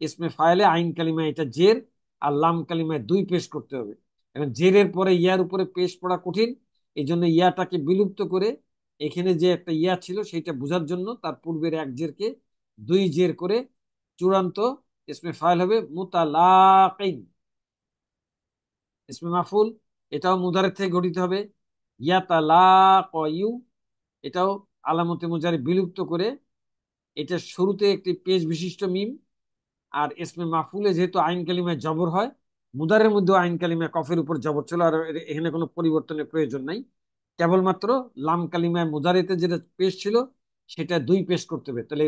ইসমে ফাইলে আইন কালিমায় এটা জের, আর লাম কালিমায় 2 পেশ করতে হবে। এখন জেরের পরে ইয়ার উপরে পেশ পড়া কঠিন, এই জন্য ইয়াটাকে বিলুপ্ত করে এখানে যে একটা ইয়া ছিল সেটা বোঝার জন্য তার পূর্বের এক জেরকে 2 জের করে চূড়ান্ত ইসমে ফাইল হবে মুতালাকিন। ইসমে মাফুল এটাও মুদারের থেকে গঠিত হবে ইয়াতালাকয়ু। এটাও আলামতে মুজারে বিলুপ্ত করে এটা শুরুতে একটি পেশ বিশিষ্ট মিম, আর ইসমে মাফুলে যেহেতু আইন কালিমায় জবর হয়, মুদারের মধ্যে আইন কালিমায় কফের উপর জবর ছিল, আর এখানে কোনো পরিবর্তনের প্রয়োজন নাই। কেবলমাত্র লাম কালিমায় মুদারেতে যেটা পেশ ছিল সেটা 2 পেশ করতে হবে। তাহলে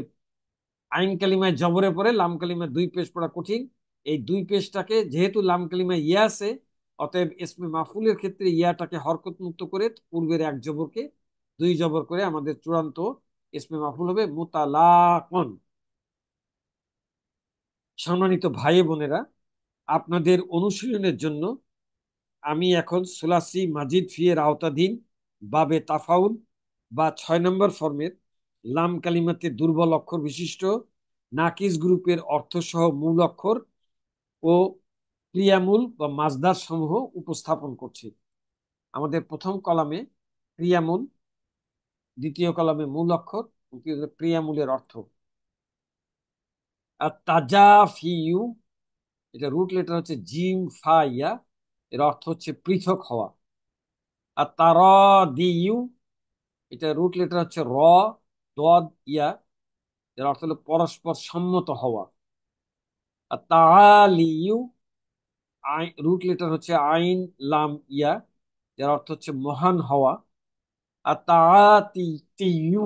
আইন কালিমায় জবরে পরে লাম কালিমায় 2 পেশ পড়া কঠিন। এই 2 পেশটাকে যেহেতু লাম কালিমায় ইয়া আছে, অতএব ইসমে মাফুলের ক্ষেত্রে ইয়াটাকে হরকত মুক্ত করে পূর্বের এক জবরকে 2 জবর করে আমাদের চূড়ান্ত ইসমে মাফুল হবে মুতালাকন। সম্মানিত ভাই বোনেরা, আপনাদের অনুশীলনের জন্য আমি এখন সুলাসি মাজিদ ফিয়ের আওতাধীন বাবে তাফাউল বা 6 নম্বর ফর্মের লাম কালিমাতে দুর্বল অক্ষর বিশিষ্ট নাকিস গ্রুপের অর্থসহ মূল অক্ষর ও ক্রিয়ামূল বা মাজদার সমূহ উপস্থাপন করছি। আমাদের প্রথম কলামে ক্রিয়ামূল, দ্বিতীয় কলামে মূল অক্ষর, ক্রিয়ামূলের অর্থ। আর তাজাফিউ, এটা রুট লেটার হচ্ছে জিম ফা ইয়া, এর অর্থ হচ্ছে পৃথক হওয়া। আর তারাদিউ, এটা রুট লেটার হচ্ছে র দদ ইয়া, এর অর্থ হলো পরস্পর সম্মত হওয়া। আর তাআলিউ, রুট লেটার হচ্ছে আইন লাম ইয়া, যার অর্থ হচ্ছে মহান হওয়া। আর তাআতিউ,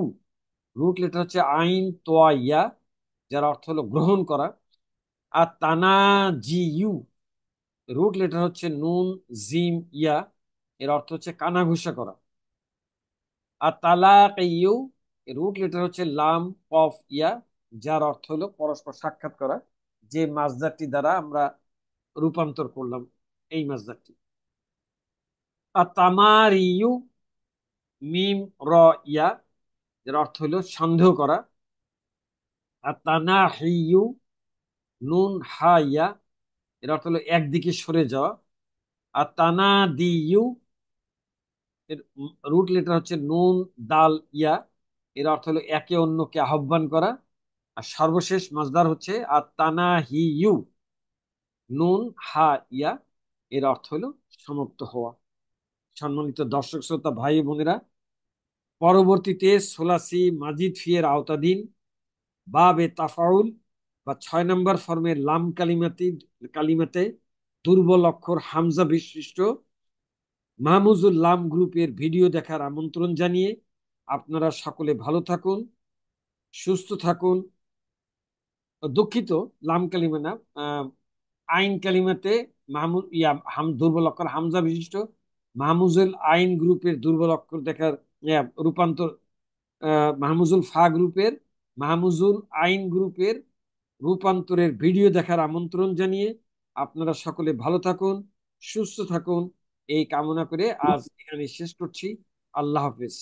রুট লেটার হচ্ছে আইন তোয়া ইয়া, যার অর্থ হলো গ্রহণ করা। আর তানাজিউ, রুট লেটার হচ্ছে নুন জিম ইয়া, এর অর্থ হচ্ছে কানাঘুষা করা। আর তালাক ইউ, রুট লেটার হচ্ছে লাম কফ ইয়া, যার অর্থ হলো পরস্পর সাক্ষাৎ করা, যে মাসদারটি দ্বারা আমরা রূপান্তর করলাম এই মাসদারটি। আর তামার ইউ, মিম র ইয়া, যার অর্থ হলো সন্দেহ করা। আর তানাহিউ, নুন হা ইয়া, এর অর্থ হলো একদিকে সরে যাওয়া। আর তানাদিউ, এর রুট লেটার হচ্ছে নুন দাল ইয়া, এর অর্থ হলো একে অন্যকে আহ্বান করা। আর সর্বশেষ মাজদার হচ্ছে আর তানাহিউ, নুন হা ইয়া, এর অর্থ হলো সমাপ্ত হওয়া। সম্মানিত দর্শক শ্রোতা ভাই বোনেরা, পরবর্তীতে সোলাসি মাজিদ ফিয়ের আওতাধীন বাবে তাফাউল বা 6 নম্বর ফর্মের লাম কালিমাতে দুর্বল অক্ষর হামজা বিশিষ্ট মাহমুজুল লাম গ্রুপের ভিডিও দেখার আমন্ত্রণ জানিয়ে আপনারা সকলে ভালো থাকুন, সুস্থ থাকুন। দুঃখিত, লাম কালিমা না, আইন কালিমাতে মাহমুদ দুর্বল অক্ষর হামজা বিশিষ্ট মাহমুজুল আইন গ্রুপের দুর্বল অক্ষর দেখার রূপান্তর, মাহমুজুল ফা গ্রুপের মাহমুজুল আইন গ্রুপের রূপান্তরের ভিডিও দেখার আমন্ত্রণ জানিয়ে আপনারা সকলে ভালো থাকুন, সুস্থ থাকুন, এই কামনা করে আজ এখানে শেষ করছি। আল্লাহ হাফেজ।